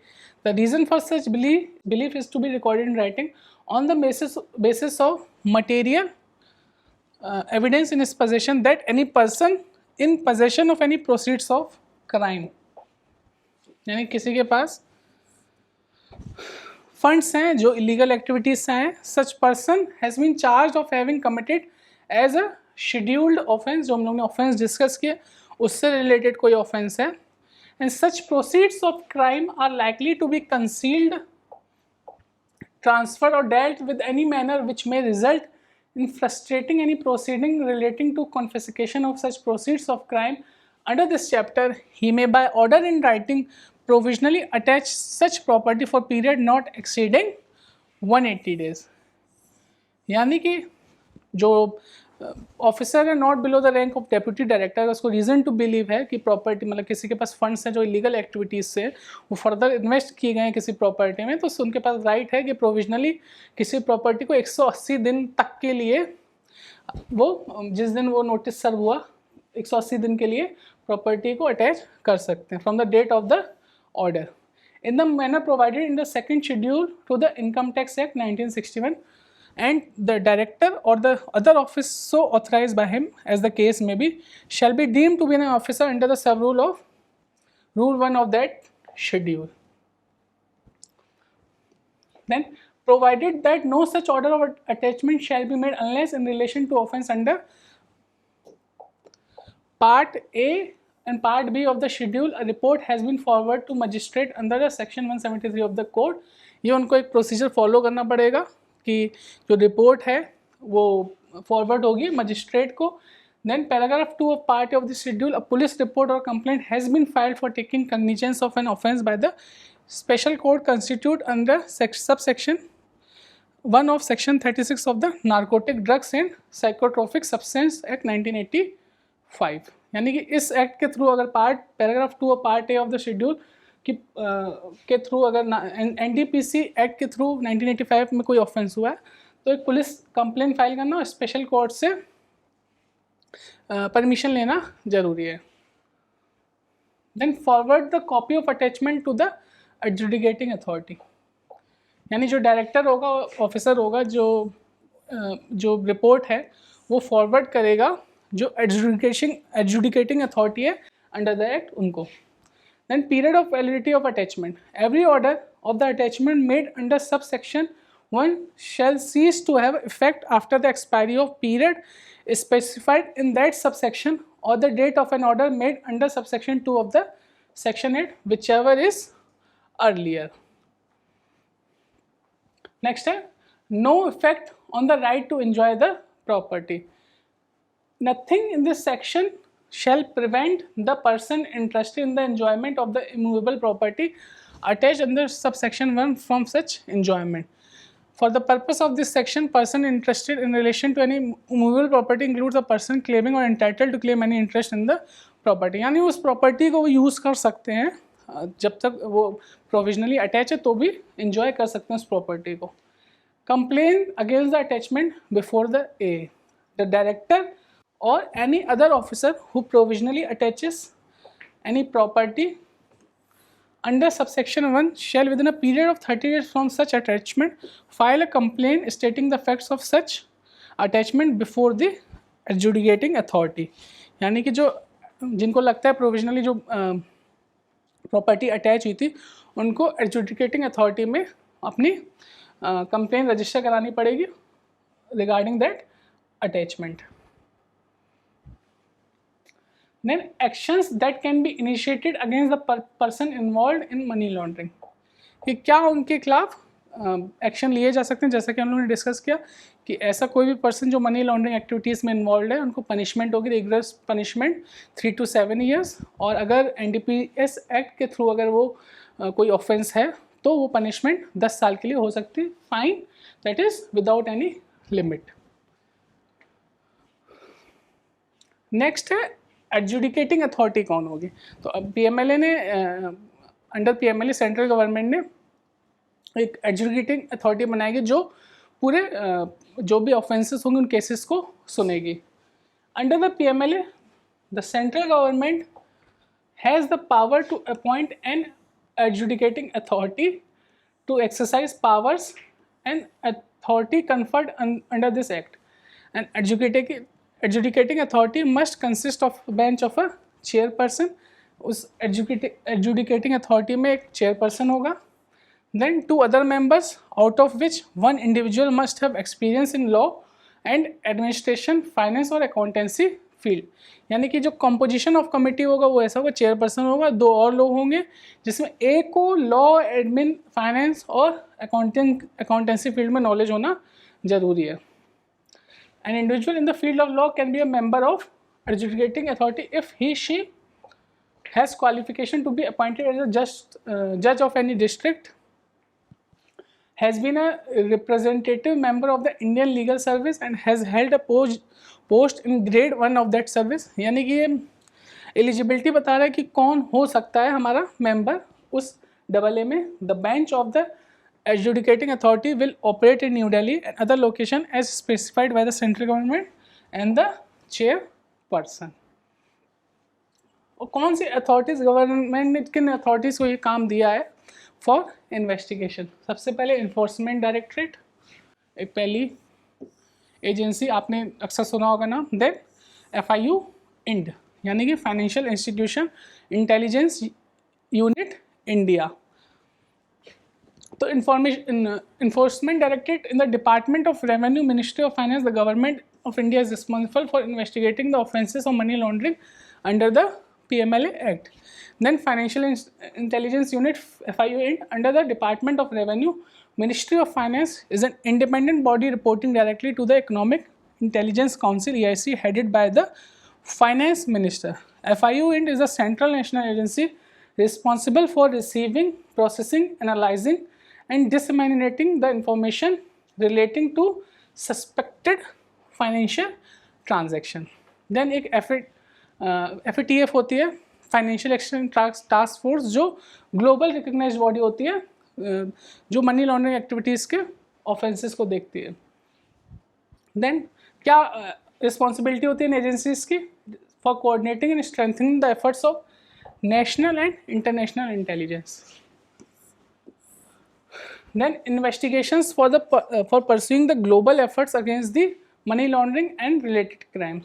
the reason for such belief is to be recorded in writing on the basis of material evidence in his possession that any person in possession of any proceeds of crime, यानी किसी के पास funds हैं जो illegal activities से हैं, such person has been charge of having committed as a scheduled offence, जो हम लोग ने ऑफेंस डिस्कस किए उससे रिलेटेड कोई ऑफेंस है, and such proceeds of crime are likely to be concealed, transferred or dealt with any manner which may result in frustrating any proceeding relating to confiscation of such proceeds of crime under this chapter, he may by order in writing provisionally attach such property for period not exceeding 180 days. यानी कि जो officer है not below the rank of deputy director, उसको reason to believe है कि property मतलब किसी के पास फंड्स हैं जो इलीगल एक्टिविटीज़ से वो फर्दर इन्वेस्ट किए गए हैं किसी प्रॉपर्टी में, तो उनके पास राइट है कि प्रोविजनली किसी प्रॉपर्टी को 180 दिन तक के लिए, वो जिस दिन वो नोटिस सर्व हुआ 180 दिन के लिए प्रॉपर्टी को अटैच कर सकते हैं from the date of the order in the manner provided in the second schedule to the income tax act 1961, and the director or the other office so authorized by him as the case may be shall be deemed to be an officer under the sub rule of rule 1 of that schedule. Then provided that no such order of attachment shall be made unless in relation to offence under part A and part B of the schedule a report has been forwarded to magistrate under the section 173 of the code. ये उनको एक procedure follow करना पड़ेगा कि जो report है वो forward होगी मजिस्ट्रेट को. Then paragraph 2 of part of the schedule, a police report और complaint has been filed for taking cognizance of an offence by the special court constitute under sub section 1 of section 36 of the narcotic drugs and psychotropic substance act 1985. यानी कि इस act के through अगर paragraph 2 of part A of the schedule के through अगर NDPC act के through 1985 में कोई ऑफेंस हुआ है तो एक पुलिस कंप्लेंट फाइल करना और स्पेशल कोर्ट से परमिशन लेना जरूरी है. Then forward the copy of attachment to the adjudicating authority, यानी जो डायरेक्टर होगा ऑफिसर होगा जो रिपोर्ट है वो फॉरवर्ड करेगा जो एडजुडिकेटिंग अथॉरिटी है अंडर द एक्ट उनको. Then period of validity of attachment. Every order of the attachment made under subsection 1 shall cease to have effect after the expiry of period specified in that subsection or the date of an order made under subsection 2 of the section 8, whichever is earlier. Next है no effect on the right to enjoy the property. Nothing in this section shall prevent the person interested in the enjoyment of the immovable property attached under subsection 1 from such enjoyment. For the purpose of this section, person interested in relation to any immovable property includes a person claiming or entitled to claim any interest in the property. यानी उस property को वो use कर सकते हैं जब तक वो प्रोविजनली अटैच है तो भी इंजॉय कर सकते हैं उस प्रॉपर्टी को. Complain against the attachment before the director or any other officer who provisionally attaches any property under subsection 1 shall within a period of 30 days from such attachment file a complaint stating the facts of such attachment before the adjudicating authority. यानी कि जो जिनको लगता है provisionally जो property attach हुई थी उनको एडजुडिकेटिंग अथॉरिटी में अपनी कंप्लेंट रजिस्टर करानी पड़ेगी regarding that attachment. Then actions that can be initiated against the person involved in money laundering, कि क्या उनके खिलाफ एक्शन लिए जा सकते हैं. जैसा कि हम लोगों ने डिस्कस किया कि ऐसा कोई भी पर्सन जो मनी लॉन्ड्रिंग एक्टिविटीज़ में इन्वॉल्व है उनको पनिशमेंट होगी रेगुलर पनिशमेंट 3 to 7 years, और अगर एनडीपीएस एक्ट के थ्रू अगर वो कोई ऑफेंस है तो वो पनिशमेंट 10 साल के लिए हो सकती है, fine that is without any limit. Next है एडजुडिकेटिंग अथॉरिटी कौन होगी. तो अब पीएमएलए ने अंडर पीएमएलए सेंट्रल गवर्नमेंट ने एक एडजुडिकेटिंग अथॉरिटी बनाएगी जो पूरे जो भी ऑफेंसेस होंगे उन केसेस को सुनेगी. Under the PMLA the central government has the power to appoint an adjudicating authority to exercise powers and authority conferred under this act. And adjudicating authority must consist of a bench of a chairperson. उस adjudicating authority में एक chairperson होगा. Then 2 other members, out of which one individual must have experience in law and administration, finance और accountancy field. यानी कि जो composition of committee होगा वो ऐसा होगा, चेयरपर्सन होगा, 2 और लोग होंगे, जिसमें एक को लॉ, एडमिन, फाइनेंस और अकाउंटेंसी फील्ड में नॉलेज होना जरूरी है। An individual in the field of law can be a member of adjudicating authority if he/she has qualification to be appointed as a judge of any district, has been a representative member of the Indian legal service and has held a post in grade 1 of that service। यानी कि ये eligibility बता रहा है कि कौन हो सकता है हमारा मेंबर उस AA में। The bench of the adjudicating authority will operate in New Delhi and other location as specified by the central government and the chairperson। और कौन सी अथॉरिटीज़, गवर्नमेंट ने किन अथॉरिटीज़ को ये काम दिया है फॉर इन्वेस्टिगेशन? सबसे पहले इन्फोर्समेंट डायरेक्टरेट, एक पहली एजेंसी, आपने अक्सर सुना होगा नाम। देन FIU इंड, यानी कि financial institution intelligence unit India. तो enforcement directorate in the department of revenue, ministry of finance, the government of India is responsible for investigating the offences of money laundering under the PMLA Act। Then Financial Intelligence Unit FIU under the Department of Revenue, Ministry of Finance is an independent body reporting directly to the Economic Intelligence Council EIC headed by the Finance Minister। FIU is a central national agency responsible for receiving, processing, analyzing and disseminating the information relating to suspected financial transaction। Then एक FATF होती है, financial action task force, जो global recognised body होती है जो money laundering activities के offences को देखती है। देन क्या रिस्पॉन्सिबिलिटी होती है इन एजेंसीज की? For coordinating and strengthening the efforts of national and international intelligence. Then investigations for pursuing the global efforts against the money laundering and related crimes.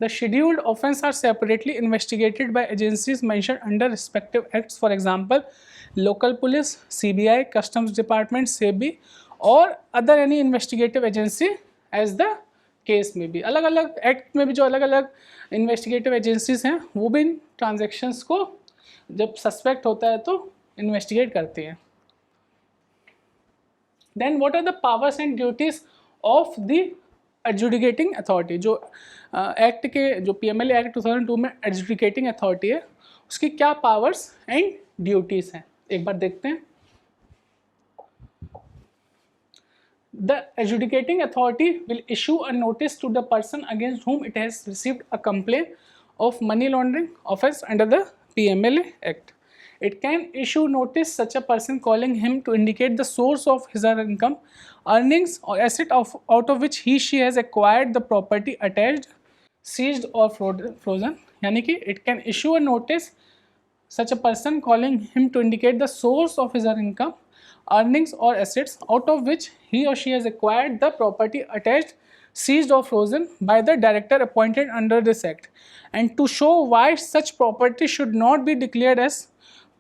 The scheduled offences are separately investigated by agencies mentioned under respective acts, for example, local police, CBI, Customs Department, SEBI, or other any investigative agency as the case may be। अलग अलग act में भी जो अलग अलग investigative agencies हैं वो भी इन ट्रांजेक्शन्स को जब सस्पेक्ट होता है तो इन्वेस्टिगेट करती हैं। Then what are the powers and duties of the adjudicating authority? जो एक्ट के जो PMLA एक्ट 2002 में एडजुडिकेटिंग अथॉरिटी है उसकी क्या पावर्स एंड ड्यूटीज़ हैं, एक बार देखते हैं। The adjudicating authority will issue a notice to the person against whom it has received a complaint of money laundering offense under the PMLA Act। It can issue notice such a person calling him to indicate the source of his or her income, earnings or asset out of which he/she has acquired the property attached, seized or frozen। यानी कि it can issue a notice such a person calling him to indicate the source of his or her income, earnings or assets out of which he or she has acquired the property attached, seized or frozen by the director appointed under this act, and to show why such property should not be declared as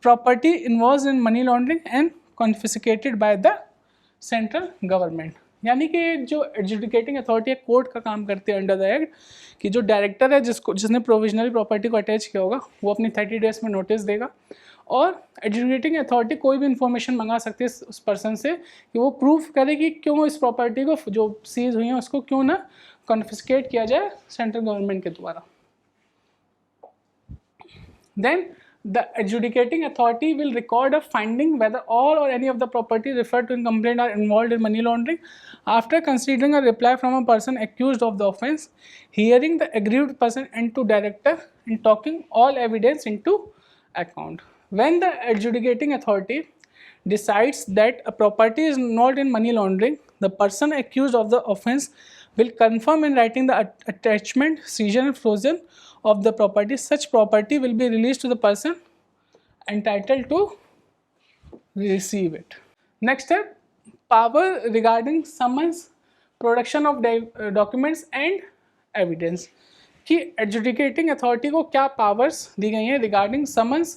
property involved in money laundering and confiscated by the central government. यानी कि जो adjudicating authority है court का काम करती है under the act, कि जो डायरेक्टर है जिसने प्रोविजनली प्रॉपर्टी को अटैच किया होगा वो अपनी 30 डेज में नोटिस देगा, और एडजुडिकेटिंग अथॉरिटी कोई भी इंफॉर्मेशन मंगा सकती है उस पर्सन से कि वो प्रूफ करे कि क्यों इस प्रॉपर्टी को जो सीज हुई है उसको क्यों ना कॉन्फिस्केट किया जाए सेंट्रल गवर्नमेंट के द्वारा। Then the adjudicating authority will record a finding whether all or any of the property referred to in complaint are involved in money laundering after considering a reply from a person accused of the offence, hearing the aggrieved person and to director and taking all evidence into account। When the adjudicating authority decides that a property is involved in money laundering, the person accused of the offence will confirm in writing the attachment, seizure and frozen of the property. Such property will be released to the person entitled to receive it। Next है power regarding summons, production of documents and evidence। कि adjudicating authority को क्या powers दी गई हैं regarding summons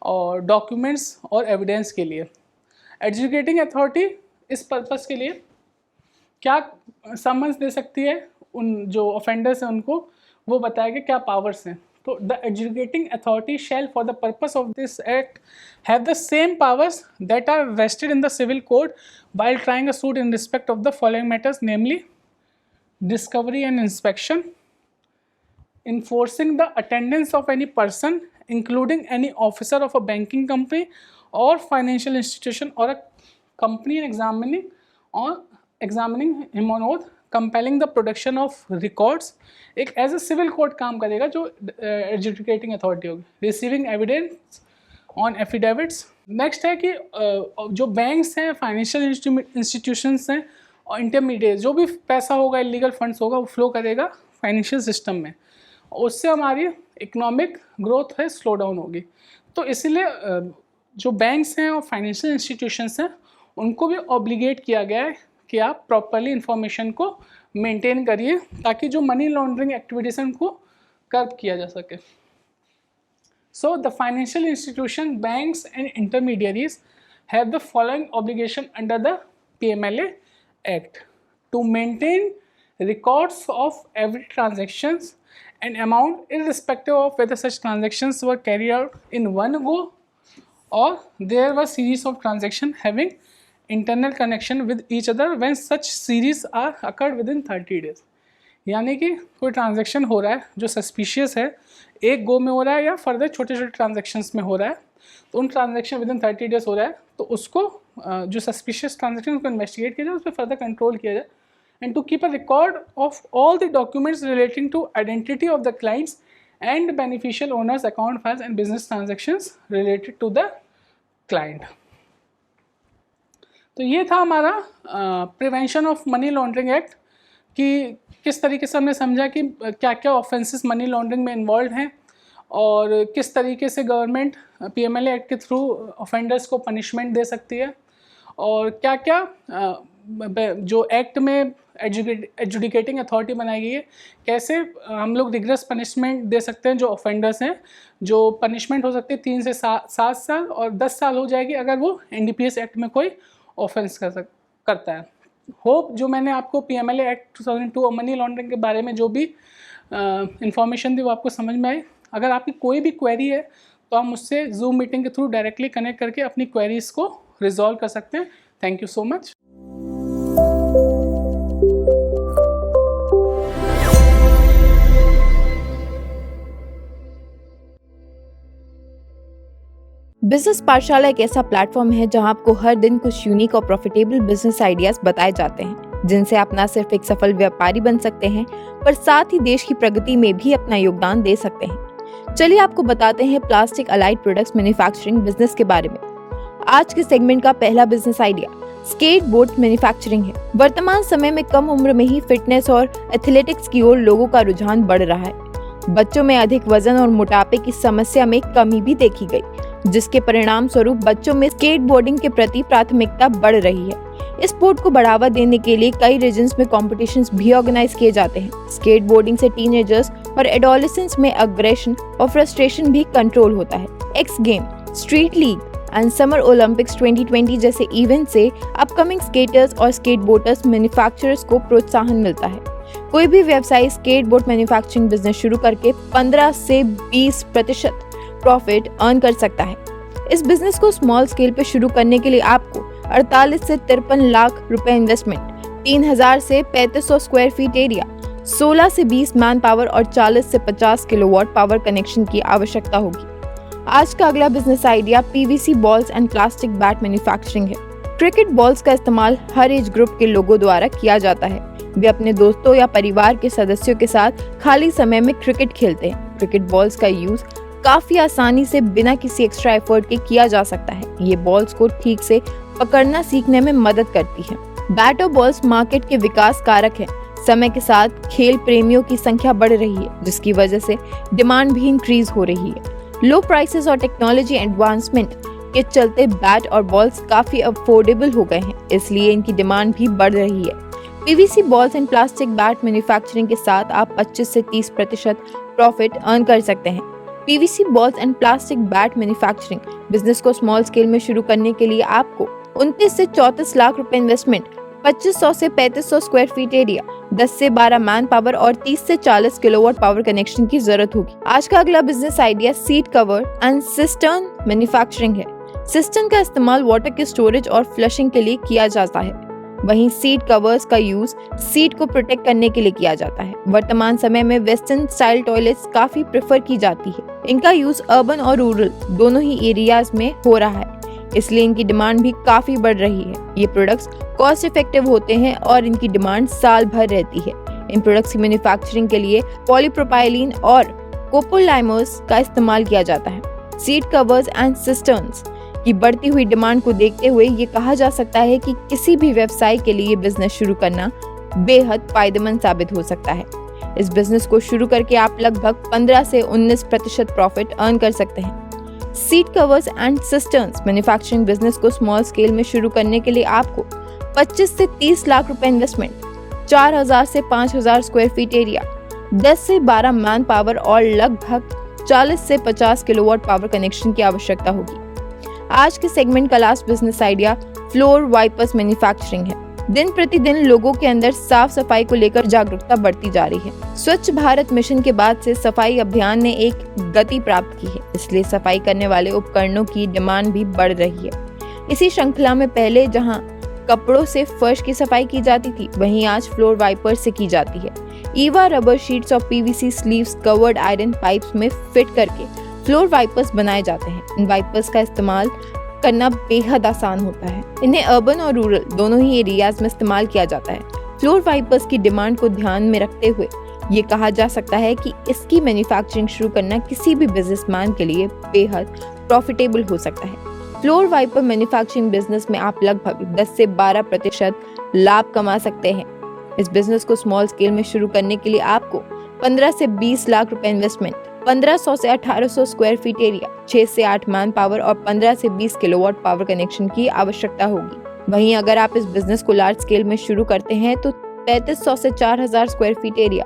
और documents और evidence के लिए। adjudicating authority इस purpose के लिए क्या समन्स दे सकती है उन जो ऑफेंडर्स हैं उनको, वो बताएगा क्या पावर्स हैं। तो the adjudicating authority shall for the purpose of this act have the same powers that are vested in the civil code while trying a suit in respect of the following matters, namely discovery and inspection, enforcing the attendance of any person including any officer of a banking company or financial institution or a company and examining him on oath, compelling the production of records। एक as a civil court काम करेगा जो educating authority होगी, receiving evidence on affidavits. Next है कि जो banks हैं, financial institutions हैं और इंटरमीडिएट, जो भी पैसा होगा, इलीगल फंड्स होगा, वो फ्लो करेगा फाइनेंशियल सिस्टम में, उससे हमारी इकोनॉमिक ग्रोथ है स्लो डाउन होगी। तो इसीलिए जो बैंक्स हैं और फाइनेंशियल इंस्टीट्यूशंस हैं उनको भी ऑब्लिगेट किया गया है कि आप प्रॉपरली इंफॉर्मेशन को मेंटेन करिए ताकि जो मनी लॉन्ड्रिंग एक्टिविटीज़ हैं उनको कर्ब किया जा सके। So the financial institution, banks and intermediaries have the following obligation under the PMLA Act: to maintain records of every transactions and amount irrespective of whether such transactions were carried out in one go or there was series of transactions having internal connection with each other when such series are occurred within 30 days। यानी कि कोई transaction हो रहा है जो suspicious है, एक गो में हो रहा है या फर्दर छोटे छोटे ट्रांजैक्शंस में हो रहा है, तो उन ट्रांजैक्शन विद इन 30 डेज हो रहा है, तो उसको जो सस्पिशियस ट्रांजैक्शन उसको इन्वेस्टिगेट किया जाए, उस पर फर्दर कंट्रोल किया जाए, and to keep a record of all the documents relating to identity of the clients and beneficial owners, account files and business transactions related to the client. तो ये था हमारा prevention of money laundering act कि किस तरीके से हमने समझा कि क्या क्या ऑफेंसेस मनी लॉन्ड्रिंग में इन्वॉल्व हैं और किस तरीके से गवर्नमेंट पीएमएलए एक्ट के थ्रू ऑफेंडर्स को पनिशमेंट दे सकती है, और क्या क्या जो एक्ट में एजुकेटिंग अथॉरिटी बनाई गई है, कैसे हम लोग रिग्रेस पनिशमेंट दे सकते हैं जो ऑफेंडर्स हैं, जो पनिशमेंट हो सकती है 3 से 7 साल और 10 साल हो जाएगी अगर वो एनडीपीएस एक्ट में कोई ऑफेंस करता है। होप जो मैंने आपको पीएमएलए एक्ट 2002 और मनी लॉन्ड्रिंग के बारे में जो भी इंफॉर्मेशन दी वो आपको समझ में आई। अगर आपकी कोई भी क्वेरी है तो आप मुझसे जूम मीटिंग के थ्रू डायरेक्टली कनेक्ट करके अपनी क्वेरीज को रिजॉल्व कर सकते हैं। Thank you so much. Business पाठशाला एक ऐसा प्लेटफॉर्म है जहां आपको हर दिन कुछ यूनिक और प्रॉफिटेबल बिजनेस आइडियाज बताए जाते हैं, जिनसे आप न सिर्फ एक सफल व्यापारी बन सकते हैं पर साथ ही देश की प्रगति में भी अपना योगदान दे सकते हैं। चलिए आपको बताते हैं plastic allied products manufacturing business के बारे में। आज के सेगमेंट का पहला बिजनेस आइडिया स्केटबोर्ड मैन्युफैक्चरिंग है। वर्तमान समय में कम उम्र में ही फिटनेस और एथलेटिक्स की ओर लोगों का रुझान बढ़ रहा है। बच्चों में अधिक वजन और मोटापे की समस्या में कमी भी देखी गई, जिसके परिणाम स्वरूप बच्चों में स्केटबोर्डिंग के प्रति प्राथमिकता बढ़ रही है। इस स्पोर्ट को बढ़ावा देने के लिए कई रीजन्स में कॉम्पिटिशन्स भी ऑर्गेनाइज किए जाते हैं। स्केटबोर्डिंग से टीनेजर्स और एडोलेसेंट्स में अग्रेशन और फ्रस्ट्रेशन भी कंट्रोल होता है। X game, street league and summer Olympics 2020 जैसे इवेंट से अपकमिंग स्केटर्स और स्केटबोर्डर्स मैन्युफैक्चरर्स को प्रोत्साहन मिलता है। कोई भी व्यवसायी स्केटबोर्ड मैन्युफैक्चरिंग बिजनेस शुरू करके 15 से 20% प्रॉफिट अर्न कर सकता है। इस बिजनेस को स्मॉल स्केल पे शुरू करने के लिए आपको 48 से 53 लाख रुपए इन्वेस्टमेंट, 3000 से 3500 स्क्वायर फीट एरिया, 16 से 20 मैन पावर और 40 से 50 किलोवाट पावर कनेक्शन की आवश्यकता होगी। आज का अगला business idea PVC balls and plastic bat manufacturing है। क्रिकेट बॉल्स का इस्तेमाल हर एज ग्रुप के लोगों द्वारा किया जाता है। वे अपने दोस्तों या परिवार के सदस्यों के साथ खाली समय में क्रिकेट खेलते हैं। क्रिकेट बॉल्स का यूज काफी आसानी से बिना किसी एक्स्ट्रा एफर्ट के किया जा सकता है। ये बॉल्स को ठीक से पकड़ना सीखने में मदद करती है। बैट और बॉल्स मार्केट के विकास कारक है। समय के साथ खेल प्रेमियों की संख्या बढ़ रही है, जिसकी वजह से डिमांड भी इंक्रीज हो रही है। लो प्राइसेस और टेक्नोलॉजी एडवांसमेंट के चलते बैट और बॉल्स काफी अफोर्डेबल हो गए हैं, इसलिए इनकी डिमांड भी बढ़ रही है। PVC balls and plastic bat manufacturing के साथ आप 25 से 30% प्रॉफिट अर्न कर सकते हैं। PVC balls and plastic bat manufacturing business को स्मॉल स्केल में शुरू करने के लिए आपको 29 से 34 लाख रुपए इन्वेस्टमेंट, 2500 से 3500 स्क्वायर फीट एरिया, 10 से 12 मैन पावर और 30 से 40 किलोवाट पावर कनेक्शन की जरूरत होगी। आज का अगला business idea seed cover and cistern manufacturing है। सिस्टर्न का इस्तेमाल वाटर के स्टोरेज और फ्लशिंग के लिए किया जाता है। वहीं सीड कवर्स का यूज सीड को प्रोटेक्ट करने के लिए किया जाता है। वर्तमान समय में वेस्टर्न स्टाइल टॉयलेट्स काफी प्रेफर की जाती है। इनका यूज अर्बन और रूरल दोनों ही एरियाज में हो रहा है, इसलिए इनकी डिमांड भी काफी बढ़ रही है। ये प्रोडक्ट्स कॉस्ट इफेक्टिव होते हैं और इनकी डिमांड साल भर रहती है। इन प्रोडक्ट्स की मैन्युफैक्चरिंग के लिए पॉलीप्रोपाइलीन और कोपोलाइमर्स का इस्तेमाल किया जाता है। सीड कवर्स एंड सिस्टर्न्स की बढ़ती हुई डिमांड को देखते हुए ये कहा जा सकता है कि किसी भी व्यवसाय के लिए बिजनेस शुरू करना बेहद फायदेमंद साबित हो सकता है। इस बिजनेस को शुरू करके आप लगभग 15 से 19% प्रॉफिट अर्न कर सकते हैं। Seed covers and cisterns manufacturing business को स्मॉल स्केल में शुरू करने के लिए आपको 25 से 30 लाख रुपए इन्वेस्टमेंट, 4000 से 5000 स्क्वायर फीट एरिया, 10 से 12 मैन पावर और लगभग 40 से 50 किलोवाट पावर कनेक्शन की आवश्यकता होगी। आज के सेगमेंट का last business idea floor wipers manufacturing है। दिन प्रतिदिन लोगों के अंदर साफ सफाई को लेकर जागरूकता बढ़ती जा रही है। स्वच्छ भारत मिशन के बाद से सफाई अभियान ने एक गति प्राप्त की है, इसलिए सफाई करने वाले उपकरणों की डिमांड भी बढ़ रही है। इसी श्रृंखला में पहले जहां कपड़ों से फर्श की सफाई की जाती थी, वहीं आज फ्लोर वाइपर से की जाती है। ईवा रबर शीट्स और PVC sleeves covered iron pipes में फिट करके फ्लोर वाइपर्स बनाए जाते हैं। इन वाइपर्स का इस्तेमाल करना बेहद आसान होता है। इन्हें अर्बन और रूरल दोनों ही एरियाज में इस्तेमाल किया जाता है। फ्लोर वाइपर्स की डिमांड को ध्यान में रखते हुए ये कहा जा सकता है कि इसकी मैन्युफैक्चरिंग शुरू करना किसी भी बिजनेसमैन के लिए बेहद प्रॉफिटेबल हो सकता है। फ्लोर वाइपर मैन्युफैक्चरिंग बिजनेस में आप लगभग 10 से 12% लाभ कमा सकते हैं। इस बिजनेस को स्मॉल स्केल में शुरू करने के लिए आपको 15 से 20 लाख रुपए इन्वेस्टमेंट, 1500 से 1800 स्क्वायर फीट एरिया, 6 से 8 मैन पावर और 15 से 20 किलोवाट पावर कनेक्शन की आवश्यकता होगी। वहीं अगर आप इस बिजनेस को लार्ज स्केल में शुरू करते हैं तो 3500 से 4000 स्क्वायर फीट एरिया,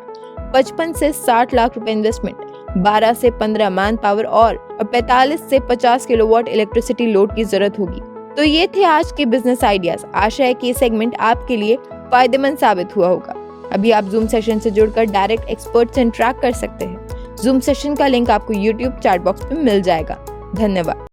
55 से 60 लाख रुपए इन्वेस्टमेंट, 12 से 15 मैन पावर और 45 से 50 किलोवाट इलेक्ट्रिसिटी लोड की जरूरत होगी। तो ये थे आज के बिजनेस आइडियाज। आशा है कि ये सेगमेंट आपके लिए फायदेमंद साबित हुआ होगा। अभी आप जूम सेशन से जुड़कर डायरेक्ट एक्सपर्ट से इंटरैक्ट कर सकते हैं। जूम सेशन का लिंक आपको यूट्यूब चैट बॉक्स में मिल जाएगा। धन्यवाद।